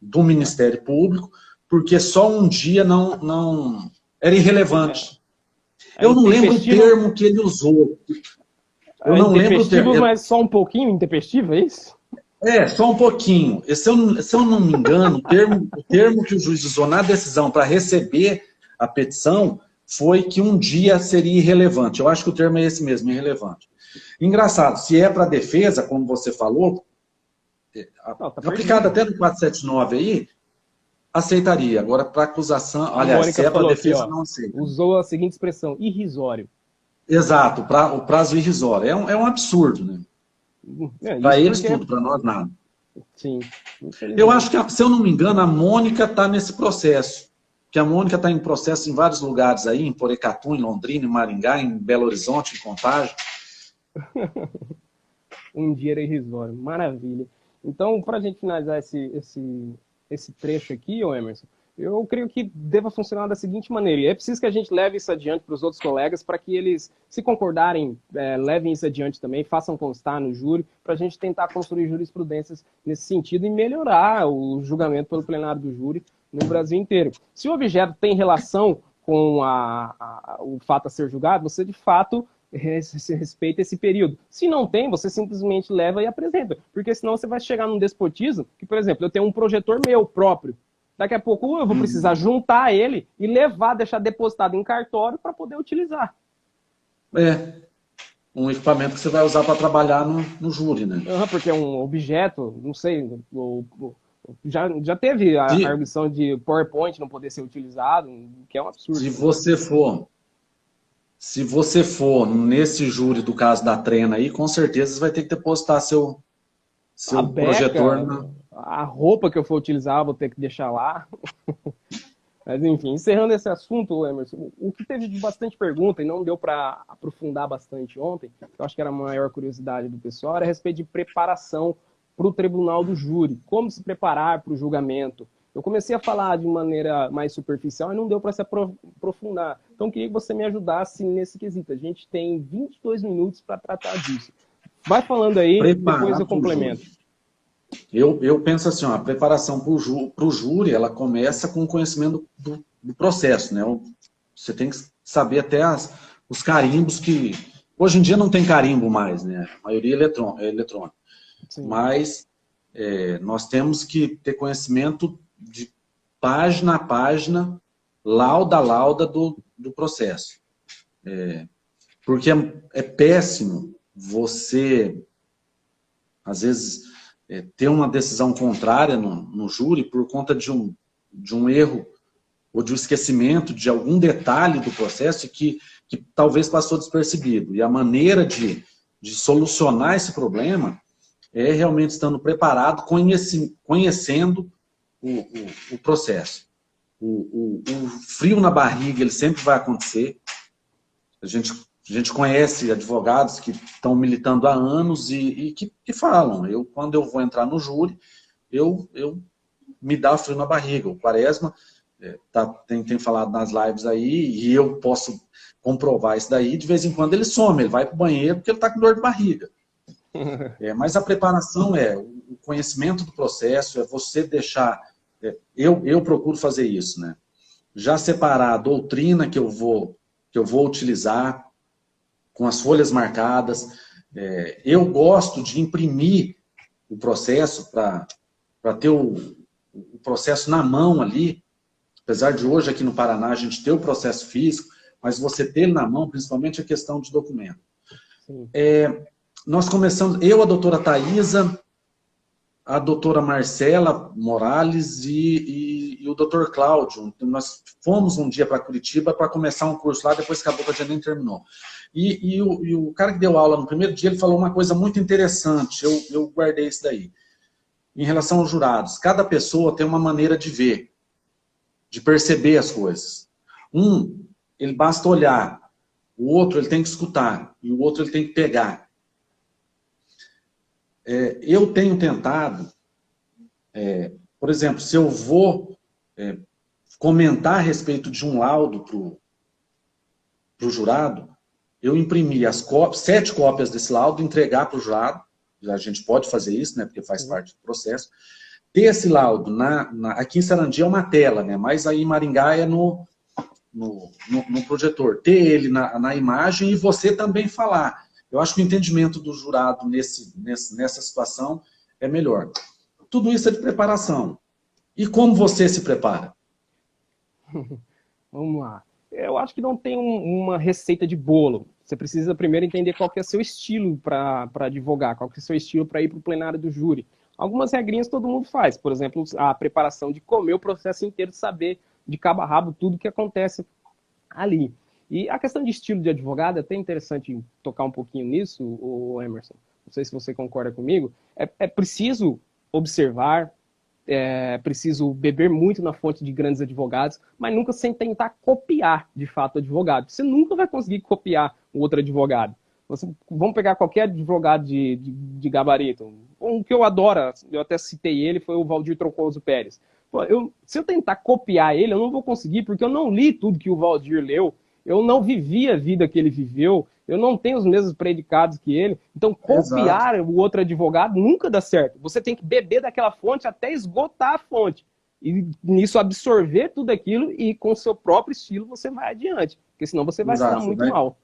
do Ministério Público, porque só 1 dia não era irrelevante. Eu não lembro o termo que ele usou. Eu não lembro o termo. Mas só um pouquinho intempestivo, é isso? Só um pouquinho. Se eu não me engano, o termo que o juiz usou na decisão para receber a petição foi que 1 dia seria irrelevante. Eu acho que o termo é esse mesmo, irrelevante. Engraçado, se é para defesa, como você falou, aplicado até no 479 aí, aceitaria. Agora, para acusação, aliás, se é para defesa, não aceita. Usou a seguinte expressão, irrisório. Exato, o prazo irrisório. É um absurdo, né? Para eles tudo, para nós nada. Sim. Eu acho que, se eu não me engano, a Mônica está nesse processo. Que a Mônica está em processo em vários lugares aí, em Porecatu, em Londrina, em Maringá, em Belo Horizonte, em Contagem. 1 dia era irrisório. Maravilha. Então, para a gente finalizar esse trecho aqui, Emerson, eu creio que deva funcionar da seguinte maneira. E é preciso que a gente leve isso adiante para os outros colegas, para que eles, se concordarem, levem isso adiante também, façam constar no júri, para a gente tentar construir jurisprudências nesse sentido e melhorar o julgamento pelo plenário do júri no Brasil inteiro. Se o objeto tem relação com o fato a ser julgado, você de fato respeita esse período. Se não tem, você simplesmente leva e apresenta, porque senão você vai chegar num despotismo que, por exemplo, eu tenho um projetor meu próprio. Daqui a pouco eu vou precisar juntar ele e levar, deixar depositado em cartório para poder utilizar. Um equipamento que você vai usar para trabalhar no júri, né? Porque é um objeto, não sei, já teve a arguição de PowerPoint não poder ser utilizado, que é um absurdo. Se você for nesse júri do caso da Trena aí, com certeza você vai ter que depositar seu projetor. A roupa que eu for utilizar, vou ter que deixar lá. Mas, enfim, encerrando esse assunto, Emerson, o que teve de bastante pergunta e não deu para aprofundar bastante ontem, eu acho que era a maior curiosidade do pessoal, era a respeito de preparação para o tribunal do júri. Como se preparar para o julgamento. Eu comecei a falar de maneira mais superficial e não deu para se aprofundar. Então, queria que você me ajudasse nesse quesito. A gente tem 22 minutos para tratar disso. Vai falando aí, depois eu complemento. Eu penso assim, a preparação para o júri, ela começa com o conhecimento do processo, né? Você tem que saber até os carimbos que... Hoje em dia não tem carimbo mais, né? A maioria é eletrônica. Sim. Mas nós temos que ter conhecimento de página a página, lauda a lauda do processo. Porque é péssimo você, às vezes... ter uma decisão contrária no júri por conta de um erro ou de um esquecimento de algum detalhe do processo que talvez passou despercebido. E a maneira de solucionar esse problema é realmente estando preparado, conhecendo o processo. O frio na barriga, ele sempre vai acontecer. A gente conhece advogados que estão militando há anos e que falam. Quando eu vou entrar no júri, eu me dá frio na barriga. O Quaresma tem falado nas lives aí e eu posso comprovar isso daí. De vez em quando ele some, ele vai para o banheiro porque ele está com dor de barriga. Mas a preparação o conhecimento do processo, é você deixar... Eu procuro fazer isso, né? Já separar a doutrina que eu vou utilizar, com as folhas marcadas. Eu gosto de imprimir o processo para ter o processo na mão ali. Apesar de hoje aqui no Paraná a gente ter o processo físico, mas você ter ele na mão, principalmente a questão de documento. Nós começamos, a doutora Thaisa, a doutora Marcela Morales e o Dr. Cláudio. Nós fomos um dia para Curitiba para começar um curso lá, depois acabou que a gente nem terminou. E o cara que deu aula no primeiro dia, ele falou uma coisa muito interessante, eu guardei isso daí. Em relação aos jurados, cada pessoa tem uma maneira de ver, de perceber as coisas. Ele basta olhar, o outro ele tem que escutar, e o outro ele tem que pegar. Eu tenho tentado, por exemplo, se eu vou comentar a respeito de um laudo para o jurado, eu imprimi 7 cópias desse laudo, entregar para o jurado, a gente pode fazer isso, né, porque faz parte do processo. Ter esse laudo, aqui em Sarandi é uma tela, né, mas aí em Maringá é no projetor. Ter ele na imagem e você também falar. Eu acho que o entendimento do jurado nessa situação é melhor. Tudo isso é de preparação. E como você se prepara? Vamos lá. Eu acho que não tem uma receita de bolo. Você precisa primeiro entender qual que é seu estilo para advogar, qual que é seu estilo para ir para o plenário do júri. Algumas regrinhas todo mundo faz. Por exemplo, a preparação de comer o processo inteiro, de saber de cabo a rabo tudo que acontece ali. E a questão de estilo de advogado, é até interessante tocar um pouquinho nisso, o Emerson. Não sei se você concorda comigo. É preciso observar, preciso beber muito na fonte de grandes advogados, mas nunca sem tentar copiar, de fato, o advogado. Você nunca vai conseguir copiar o outro advogado. Vamos pegar qualquer advogado de gabarito. Um que eu adoro, eu até citei ele, foi o Valdir Troncoso Pérez. Pô, se eu tentar copiar ele, eu não vou conseguir, porque eu não li tudo que o Valdir leu, eu não vivi a vida que ele viveu, eu não tenho os mesmos predicados que ele. Então, copiar o outro advogado nunca dá certo. Você tem que beber daquela fonte até esgotar a fonte. E nisso absorver tudo aquilo e com o seu próprio estilo você vai adiante. Porque senão você vai se dar muito mal.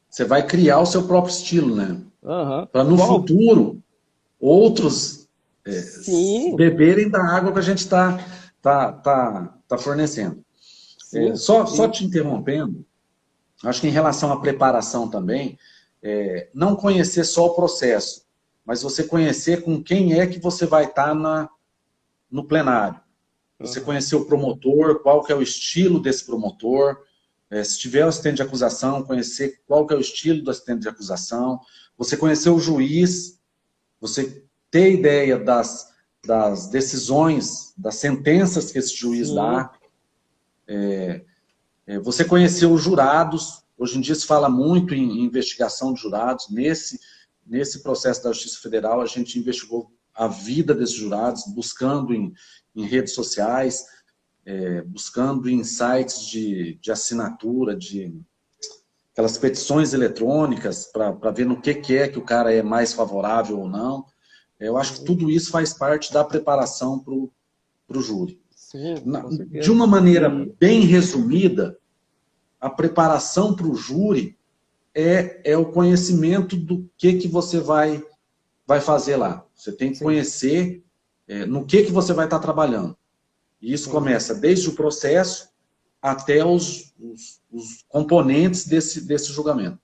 Você vai criar o seu próprio estilo, né? Para no futuro outros beberem da água que a gente está fornecendo. Só te interrompendo, acho que em relação à preparação também, não conhecer só o processo, mas você conhecer com quem é que você vai estar no plenário. Você conhecer o promotor, qual que é o estilo desse promotor, se tiver o assistente de acusação, conhecer qual que é o estilo do assistente de acusação, você conhecer o juiz, você ter ideia das decisões, das sentenças que esse juiz dá, você conhecer os jurados. Hoje em dia se fala muito em investigação de jurados. Nesse processo da Justiça Federal, a gente investigou a vida desses jurados, buscando em redes sociais, buscando em sites de assinatura, aquelas petições eletrônicas, para ver no que é que o cara é mais favorável ou não. Eu acho que tudo isso faz parte da preparação para o júri. Sim, de uma maneira bem resumida, a preparação para o júri é o conhecimento do que você vai fazer lá. Você tem que conhecer no que você vai estar trabalhando. E isso começa desde o processo até os componentes desse julgamento.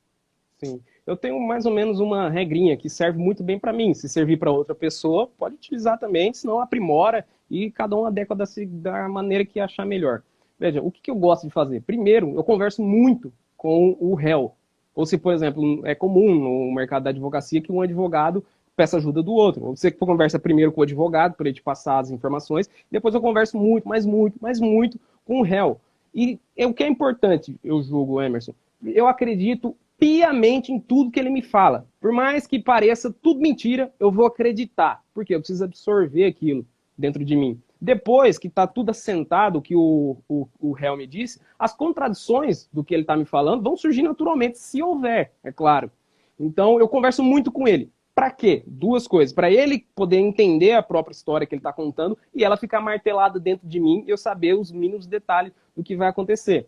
Sim. Eu tenho mais ou menos uma regrinha que serve muito bem para mim. Se servir para outra pessoa, pode utilizar também, senão aprimora e cada um adequa da maneira que achar melhor. Veja, o que eu gosto de fazer? Primeiro, eu converso muito com o réu. Ou se, por exemplo, é comum no mercado da advocacia que um advogado peça ajuda do outro. Você conversa primeiro com o advogado, para ele te passar as informações, depois eu converso muito com o réu. E o que é importante, eu julgo, Emerson, eu acredito piamente em tudo que ele me fala. Por mais que pareça tudo mentira, eu vou acreditar. Porque eu preciso absorver aquilo dentro de mim. Depois que está tudo assentado, o que o réu me disse, as contradições do que ele está me falando vão surgir naturalmente, se houver, é claro. Então, eu converso muito com ele. Para quê? Duas coisas. Para ele poder entender a própria história que ele está contando e ela ficar martelada dentro de mim e eu saber os mínimos detalhes do que vai acontecer.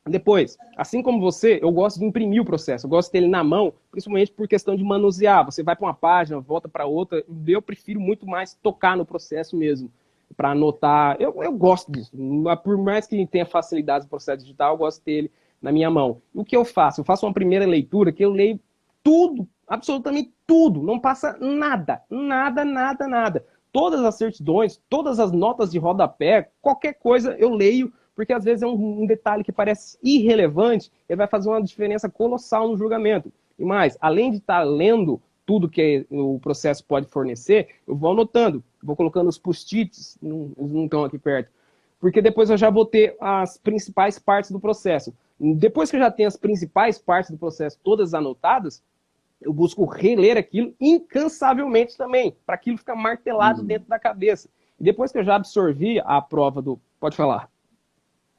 Depois, assim como você, eu gosto de imprimir o processo, eu gosto de ter ele na mão, principalmente por questão de manusear. Você vai para uma página, volta para outra, eu prefiro muito mais tocar no processo mesmo, para anotar. Eu gosto disso, por mais que tenha facilidades no processo digital, eu gosto de ter ele na minha mão. O que eu faço? Eu faço uma primeira leitura que eu leio tudo, absolutamente tudo, não passa nada. todas as certidões, todas as notas de rodapé, qualquer coisa eu leio, porque às vezes é um detalhe que parece irrelevante, ele vai fazer uma diferença colossal no julgamento. E mais, além de estar lendo tudo que o processo pode fornecer, eu vou anotando, vou colocando os post-its, não estão aqui perto, porque depois eu já vou ter as principais partes do processo. Depois que eu já tenho as principais partes do processo todas anotadas, eu busco reler aquilo incansavelmente também, para aquilo ficar martelado dentro da cabeça. E depois que eu já absorvi a prova do... Pode falar.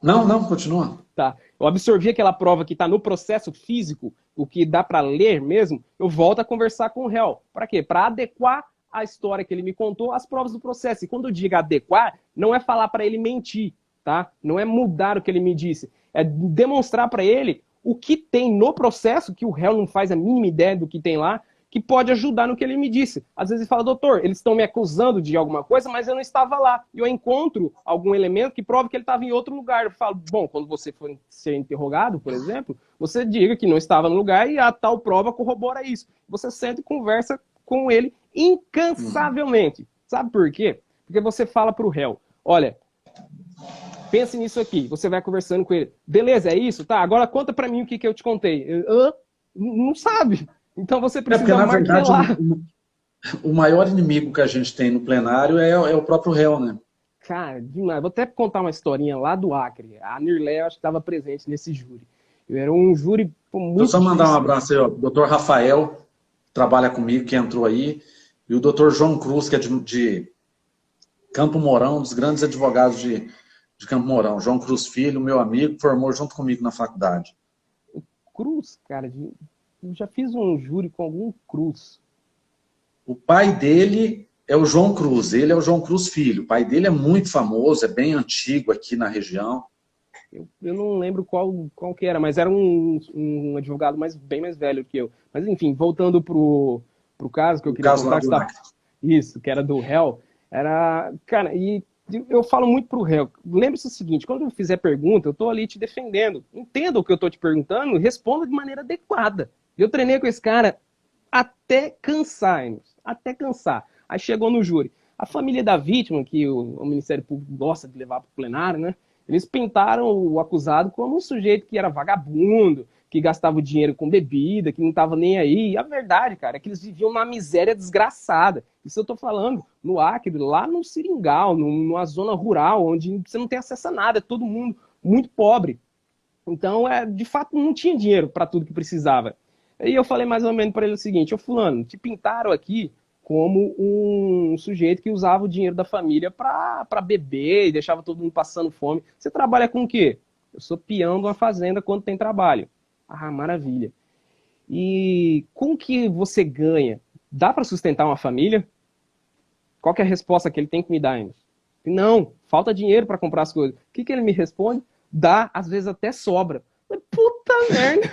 Não, continua. Tá. Eu absorvi aquela prova que está no processo físico, o que dá para ler mesmo, eu volto a conversar com o réu. Para quê? Para adequar a história que ele me contou às provas do processo. E quando eu digo adequar, não é falar para ele mentir, tá? Não é mudar o que ele me disse. É demonstrar para ele o que tem no processo, que o réu não faz a mínima ideia do que tem lá, que pode ajudar no que ele me disse. Às vezes ele fala, doutor, eles estão me acusando de alguma coisa, mas eu não estava lá. E eu encontro algum elemento que prova que ele estava em outro lugar. Eu falo, bom, quando você for ser interrogado, por exemplo, você diga que não estava no lugar e a tal prova corrobora isso. Você senta e conversa com ele incansavelmente. Sabe por quê? Porque você fala para o réu, olha, pense nisso aqui. Você vai conversando com ele. Beleza, é isso? Tá, agora conta para mim o que eu te contei. Não sabe. Então você precisa porque, na martelar. verdade, o maior inimigo que a gente tem no plenário é o próprio réu, né? Cara, demais. Vou até contar uma historinha lá do Acre. A Nirlé, eu acho que estava presente nesse júri. Eu era um júri muito... Vou só mandar um abraço aí, ó. O doutor Rafael trabalha comigo, que entrou aí, e o doutor João Cruz, que é de Campo Mourão, um dos grandes advogados de Campo Mourão. João Cruz Filho, meu amigo, formou junto comigo na faculdade. O Cruz, cara, eu já fiz um júri com algum Cruz. O pai dele é o João Cruz, ele é o João Cruz Filho. O pai dele é muito famoso, é bem antigo aqui na região. Eu não lembro qual que era, mas era um advogado bem mais velho que eu. Mas enfim, voltando pro caso que eu queria contar. Isso, que era do réu. Era, cara, e eu falo muito pro réu. Lembre-se o seguinte, quando eu fizer pergunta, eu tô ali te defendendo. Entenda o que eu tô te perguntando e responda de maneira adequada. Eu treinei com esse cara até cansar, até cansar. Aí chegou no júri. A família da vítima, que o Ministério Público gosta de levar para o plenário, né? Eles pintaram o acusado como um sujeito que era vagabundo, que gastava o dinheiro com bebida, que não estava nem aí. E a verdade, cara, é que eles viviam numa miséria desgraçada. Isso eu estou falando no Acre, lá no Seringal, numa zona rural, onde você não tem acesso a nada, é todo mundo muito pobre. Então, de fato, não tinha dinheiro para tudo que precisava. Aí eu falei mais ou menos para ele o seguinte, ô fulano, te pintaram aqui como um sujeito que usava o dinheiro da família para beber e deixava todo mundo passando fome. Você trabalha com o quê? Eu sou peão de uma fazenda quando tem trabalho. Ah, maravilha. E com que você ganha? Dá para sustentar uma família? Qual que é a resposta que ele tem que me dar, ainda? Não, falta dinheiro para comprar as coisas. O que ele me responde? Dá, às vezes até sobra. Puta merda!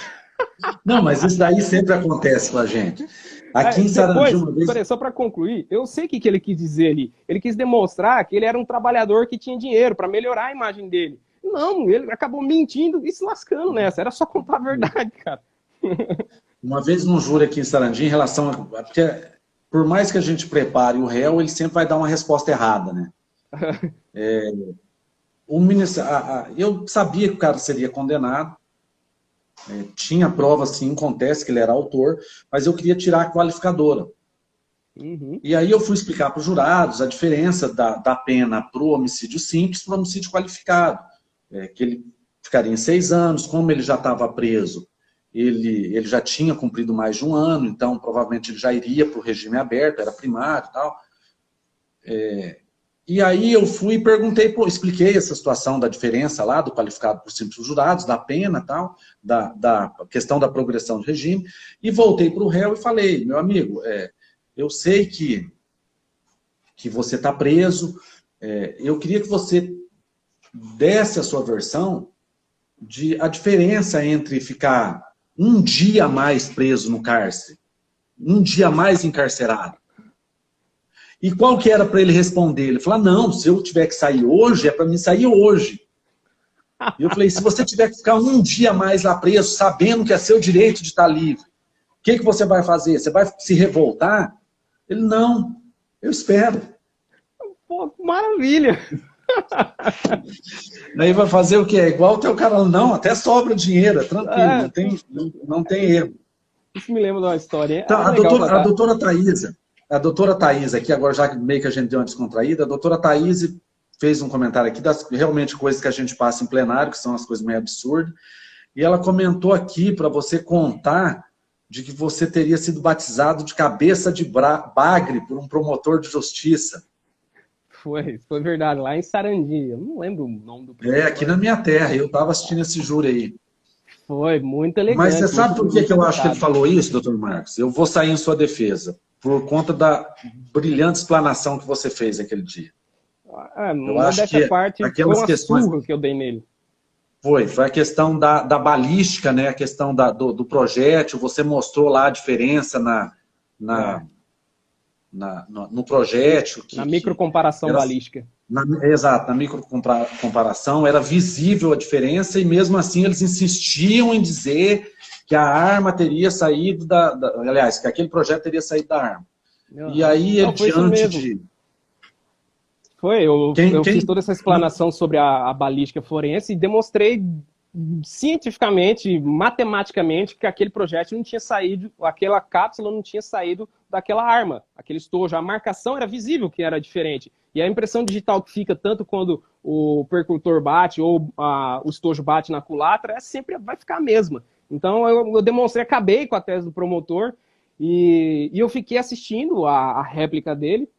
Não, mas isso daí sempre acontece com a gente. Aqui em Sarandi, uma vez... Peraí, só para concluir, eu sei o que ele quis dizer ali. Ele quis demonstrar que ele era um trabalhador que tinha dinheiro para melhorar a imagem dele. Não, ele acabou mentindo e se lascando nessa. Era só contar a verdade, cara. Uma vez num júri aqui em Sarandi, em relação a... Porque, por mais que a gente prepare o réu, ele sempre vai dar uma resposta errada, né? Eu sabia que o cara seria condenado. Tinha prova, sim, acontece que ele era autor, mas eu queria tirar a qualificadora. Uhum. E aí eu fui explicar para os jurados a diferença da pena para o homicídio simples para o homicídio qualificado. Que ele ficaria em 6 anos, como ele já estava preso, ele já tinha cumprido mais de 1 ano, então provavelmente ele já iria para o regime aberto, era primário e tal. E aí eu fui e perguntei, expliquei essa situação da diferença lá do qualificado por simples jurados, da pena e tal, da questão da progressão de regime, e voltei para o réu e falei, meu amigo, eu sei que você está preso, eu queria que você desse a sua versão a diferença entre ficar 1 dia a mais preso no cárcere, 1 dia a mais encarcerado. E qual que era para ele responder? Ele falou, não, se eu tiver que sair hoje, é para mim sair hoje. E eu falei, se você tiver que ficar 1 dia a mais lá preso, sabendo que é seu direito de estar livre, o que você vai fazer? Você vai se revoltar? Ele, não, eu espero. Pô, maravilha! Daí vai fazer o quê? É igual o teu cara, não, até sobra dinheiro, é tranquilo, não tem erro. Isso me lembra de uma história. Então, Legal a doutora Thaisa, aqui agora já que meio que a gente deu uma descontraída, a doutora Thaisa fez um comentário aqui das realmente coisas que a gente passa em plenário, que são as coisas meio absurdas, e ela comentou aqui para você contar de que você teria sido batizado de cabeça de bagre por um promotor de justiça. Foi verdade, lá em Sarandi, eu não lembro o nome do promotor. É, aqui na minha terra, eu estava assistindo esse júri aí. Foi, muito elegante. Mas você sabe por que eu acho que ele falou isso, doutor Marcos? Eu vou sair em sua defesa, por conta da brilhante explanação que você fez aquele dia. Eu acho que parte foi uma surra que eu dei nele. Foi a questão da balística, né? A questão do projétil, você mostrou lá a diferença no projétil. Na microcomparação balística. Exato, na microcomparação era visível a diferença e mesmo assim eles insistiam em dizer que a arma teria saído aliás, que aquele projeto teria saído da arma. E aí, diante de... Eu fiz toda essa explanação sobre a balística forense e demonstrei cientificamente, matematicamente, que aquele projétil não tinha saído, aquela cápsula não tinha saído daquela arma, aquele estojo. A marcação era visível que era diferente. E a impressão digital que fica tanto quando o percutor bate ou o estojo bate na culatra, sempre vai ficar a mesma. Então eu demonstrei, acabei com a tese do promotor e eu fiquei assistindo a réplica dele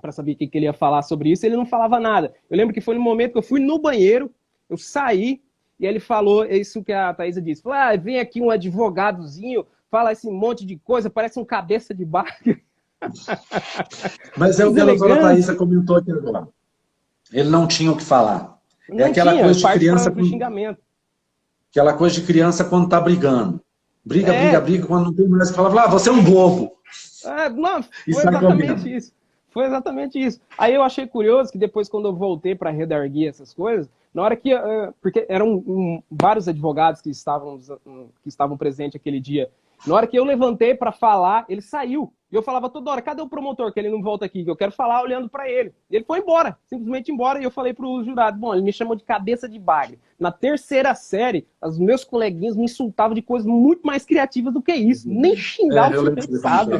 para saber o que ele ia falar sobre isso. Ele não falava nada. Eu lembro que foi no momento que eu fui no banheiro, eu saí, e ele falou isso que a Thaisa disse. Falou, vem aqui um advogadozinho, fala esse monte de coisa, parece um cabeça de bagre. Mas é o que a doutora Thaisa comentou aqui agora. Ele não tinha o que falar. Não aquela tinha, coisa de criança com xingamento. Aquela coisa de criança quando tá brigando. Briga, quando não tem mais que falar, você é um bobo. Não, foi exatamente isso. Foi exatamente isso. Aí eu achei curioso que depois, quando eu voltei para redarguir essas coisas, na hora que... porque eram vários advogados que estavam presentes aquele dia. Na hora que eu levantei para falar, ele saiu. E eu falava toda hora, cadê o promotor? Que ele não volta aqui, que eu quero falar olhando para ele. E ele foi embora, simplesmente embora. E eu falei pro jurado, bom, ele me chamou de cabeça de bagre. Na terceira série, os meus coleguinhas me insultavam de coisas muito mais criativas do que isso. Nem xingar o pensado.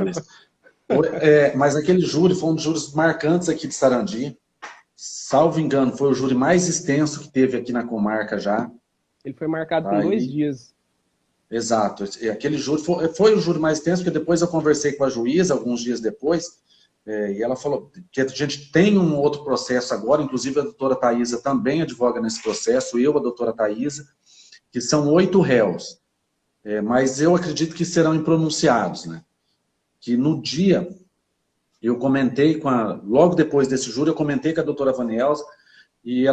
Mas aquele júri foi um dos júris marcantes aqui de Sarandi. Salvo engano, foi o júri mais extenso que teve aqui na comarca já. Ele foi marcado por 2 dias. Exato. Aquele júri foi o júri mais extenso, porque depois eu conversei com a juíza, alguns dias depois, e ela falou que a gente tem um outro processo agora, inclusive a doutora Thaisa também advoga nesse processo, a doutora Thaisa, que são 8 réus. Mas eu acredito que serão impronunciados, né? Que no dia, eu comentei logo depois desse júri, eu comentei com a doutora Vanielza, e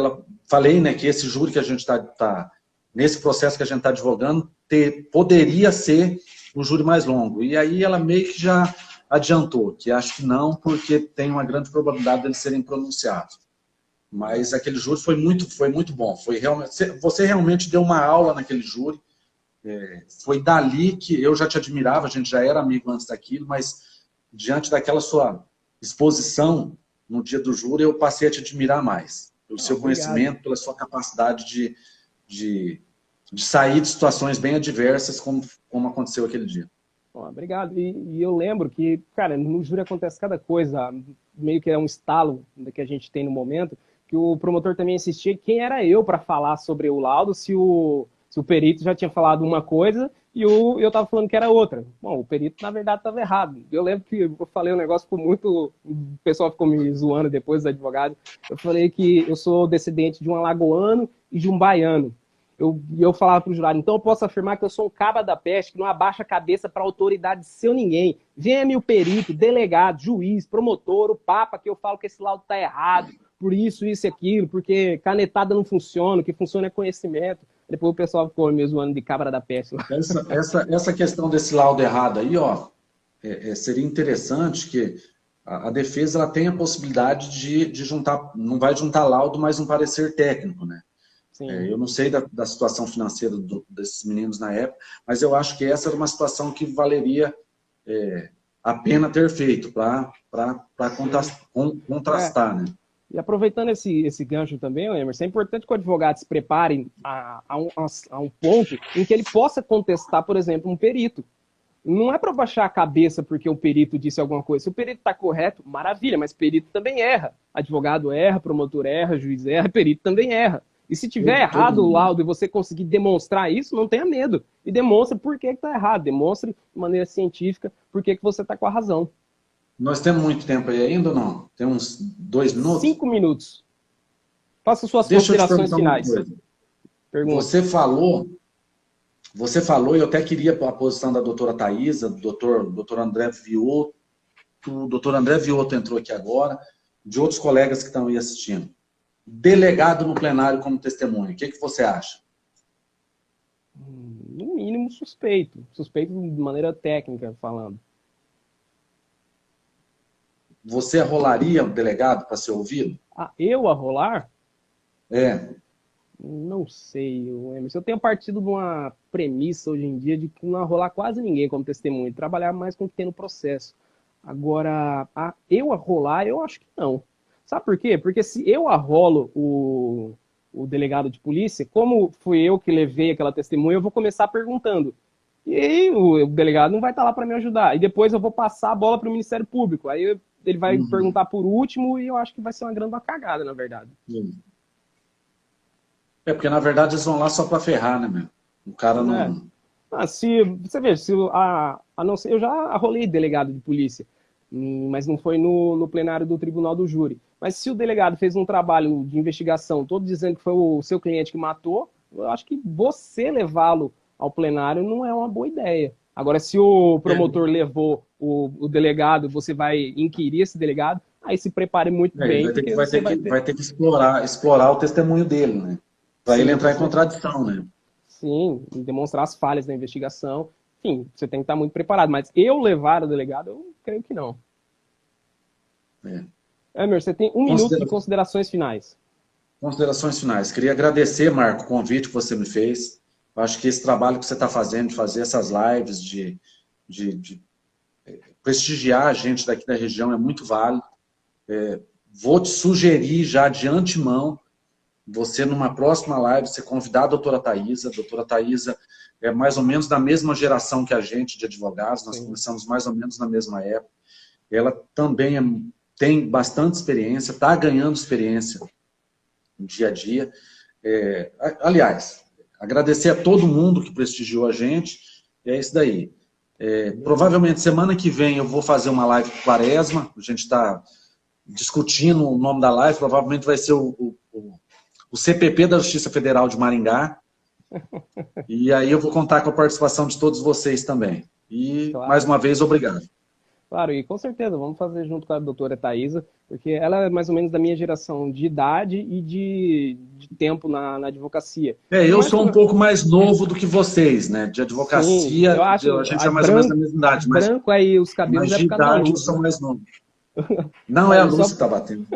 falei, né, que esse júri que a gente está nesse processo que a gente está advogando, poderia ser o júri mais longo. E aí ela meio que já adiantou, que acho que não, porque tem uma grande probabilidade deles serem pronunciados. Mas aquele júri foi muito bom. Você realmente deu uma aula naquele júri. Foi dali que eu já te admirava, a gente já era amigo antes daquilo, mas diante daquela sua exposição no dia do júri, eu passei a te admirar mais. Pelo seu conhecimento, pela sua capacidade de sair de situações bem adversas, como aconteceu aquele dia. Obrigado. E eu lembro que, cara, no júri acontece cada coisa, meio que é um estalo que a gente tem no momento, que o promotor também insistia quem era eu para falar sobre o laudo, se o perito já tinha falado uma coisa e eu estava falando que era outra. Bom, o perito, na verdade, estava errado. Eu lembro que eu falei um negócio, ficou muito... O pessoal ficou me zoando depois, os advogados. Eu falei que eu sou descendente de um alagoano e de um baiano. Eu falava para o jurado, então eu posso afirmar que eu sou um cabra da peste, que não abaixa a cabeça para autoridade de seu ninguém. Venha-me o perito, delegado, juiz, promotor, o papa, que eu falo que esse laudo está errado, por isso e aquilo, porque canetada não funciona, o que funciona é conhecimento. Depois o pessoal ficou me zoando de cabra da peste. Essa questão desse laudo errado aí, seria interessante que a defesa ela tem a possibilidade de juntar, não vai juntar laudo, mas um parecer técnico, né? Eu não sei da situação financeira desses meninos na época, mas eu acho que essa era uma situação que valeria a pena ter feito para contrastar, né? E aproveitando esse gancho também, Emerson, é importante que o advogado se prepare a um ponto em que ele possa contestar, por exemplo, um perito. Não é para baixar a cabeça porque o perito disse alguma coisa. Se o perito está correto, maravilha, mas perito também erra. Advogado erra, promotor erra, juiz erra, perito também erra. E se tiver errado o laudo e você conseguir demonstrar isso, não tenha medo. E demonstre por que está errado. Demonstre de maneira científica por que você está com a razão. Nós temos muito tempo aí ainda ou não? Tem uns 2 minutos? 5 minutos. Faça suas considerações finais. Pergunta. Você falou, e eu até queria a posição da doutora Thaisa, do doutor André Viotto, o doutor André Viotto entrou aqui agora, de outros colegas que estão aí assistindo. Delegado no plenário como testemunha, o que você acha? No mínimo suspeito. Suspeito de maneira técnica falando. Você arrolaria o delegado para ser ouvido? Eu arrolar? É. Não sei, Emerson. Eu tenho partido de uma premissa hoje em dia de não arrolar quase ninguém como testemunha, trabalhar mais com o que tem no processo. Agora, eu arrolar, eu acho que não. Sabe por quê? Porque se eu arrolo o delegado de polícia, como fui eu que levei aquela testemunha, eu vou começar perguntando. E aí o delegado não vai estar lá para me ajudar. E depois eu vou passar a bola para o Ministério Público. Aí ele vai perguntar por último e eu acho que vai ser uma grande cagada, na verdade. É porque, na verdade, eles vão lá só para ferrar, né, meu? O cara não... Se você vê, não sei, eu já arrolei delegado de polícia, mas não foi no plenário do Tribunal do Júri. Mas se o delegado fez um trabalho de investigação, todo dizendo que foi o seu cliente que matou, eu acho que você levá-lo ao plenário não é uma boa ideia. Agora, se o promotor levou o delegado, você vai inquirir esse delegado, aí se prepare muito bem. Vai ter que explorar o testemunho dele, né? Para ele entrar em contradição, né? Sim, demonstrar as falhas da investigação. Enfim, você tem que estar muito preparado. Mas eu levar o delegado, eu creio que não. Emerson, você tem 1 minuto de considerações finais. Considerações finais. Queria agradecer, Marco, o convite que você me fez. Eu acho que esse trabalho que você está fazendo, de fazer essas lives, de prestigiar a gente daqui da região é muito válido. Vou te sugerir já de antemão, você numa próxima live, você convidar a doutora Thaisa. A doutora Thaisa é mais ou menos da mesma geração que a gente de advogados, nós começamos mais ou menos na mesma época. Ela também tem bastante experiência, está ganhando experiência no dia a dia. Aliás, agradecer a todo mundo que prestigiou a gente, e é isso daí. Provavelmente semana que vem eu vou fazer uma live com Quaresma, a gente está discutindo o nome da live, provavelmente vai ser o CPP da Justiça Federal de Maringá, e aí eu vou contar com a participação de todos vocês também. E, mais uma vez, obrigado. Claro, e com certeza, vamos fazer junto com a doutora Thaisa, porque ela é mais ou menos da minha geração de idade e de tempo na advocacia. Eu sou um pouco mais novo do que vocês, né? De advocacia, sim, eu acho, a gente é mais ou menos da mesma idade. Mas branco aí, os cabelos de idade eu sou mais novo. Não é a luz que está batendo.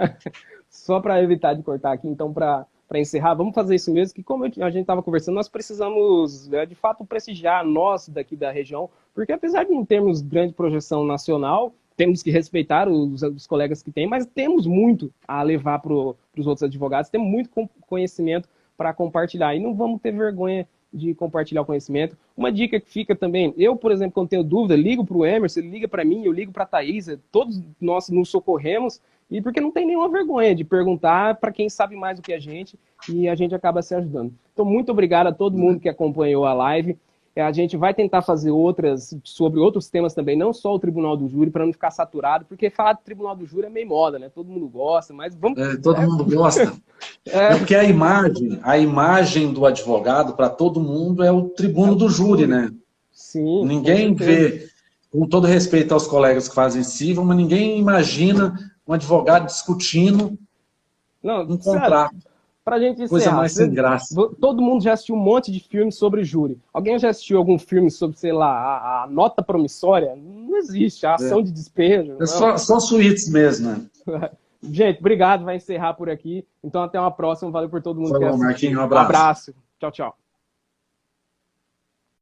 Só para evitar de cortar aqui, então, para encerrar, vamos fazer isso mesmo, que como a gente estava conversando, nós precisamos, de fato, prestigiar nós daqui da região, porque apesar de não termos grande projeção nacional, temos que respeitar os colegas que têm, mas temos muito a levar para os outros advogados, temos muito conhecimento para compartilhar, e não vamos ter vergonha de compartilhar o conhecimento. Uma dica que fica também, eu, por exemplo, quando tenho dúvida, ligo para o Emerson, ele liga para mim, eu ligo para a Thaisa, todos nós nos socorremos, e porque não tem nenhuma vergonha de perguntar para quem sabe mais do que a gente, e a gente acaba se ajudando. Então, muito obrigado a todo mundo que acompanhou a live. A gente vai tentar fazer outras sobre outros temas também, não só o Tribunal do Júri, para não ficar saturado, porque falar do Tribunal do Júri é meio moda, né? Todo mundo gosta, mas vamos... todo mundo gosta. Porque a imagem do advogado para todo mundo é o tribuno do júri, né? Sim. Ninguém vê, com todo respeito aos colegas que fazem civil, mas ninguém imagina um advogado discutindo um contrato. Pra gente encerrar, coisa mais sem graça. Todo mundo já assistiu um monte de filmes sobre júri. Alguém já assistiu algum filme sobre, sei lá, a nota promissória? Não existe, a ação de despejo. Só suítes mesmo, né? Gente, obrigado, vai encerrar por aqui. Então até uma próxima, valeu por todo mundo que assistiu. Marquinhos, um abraço. Tchau, tchau.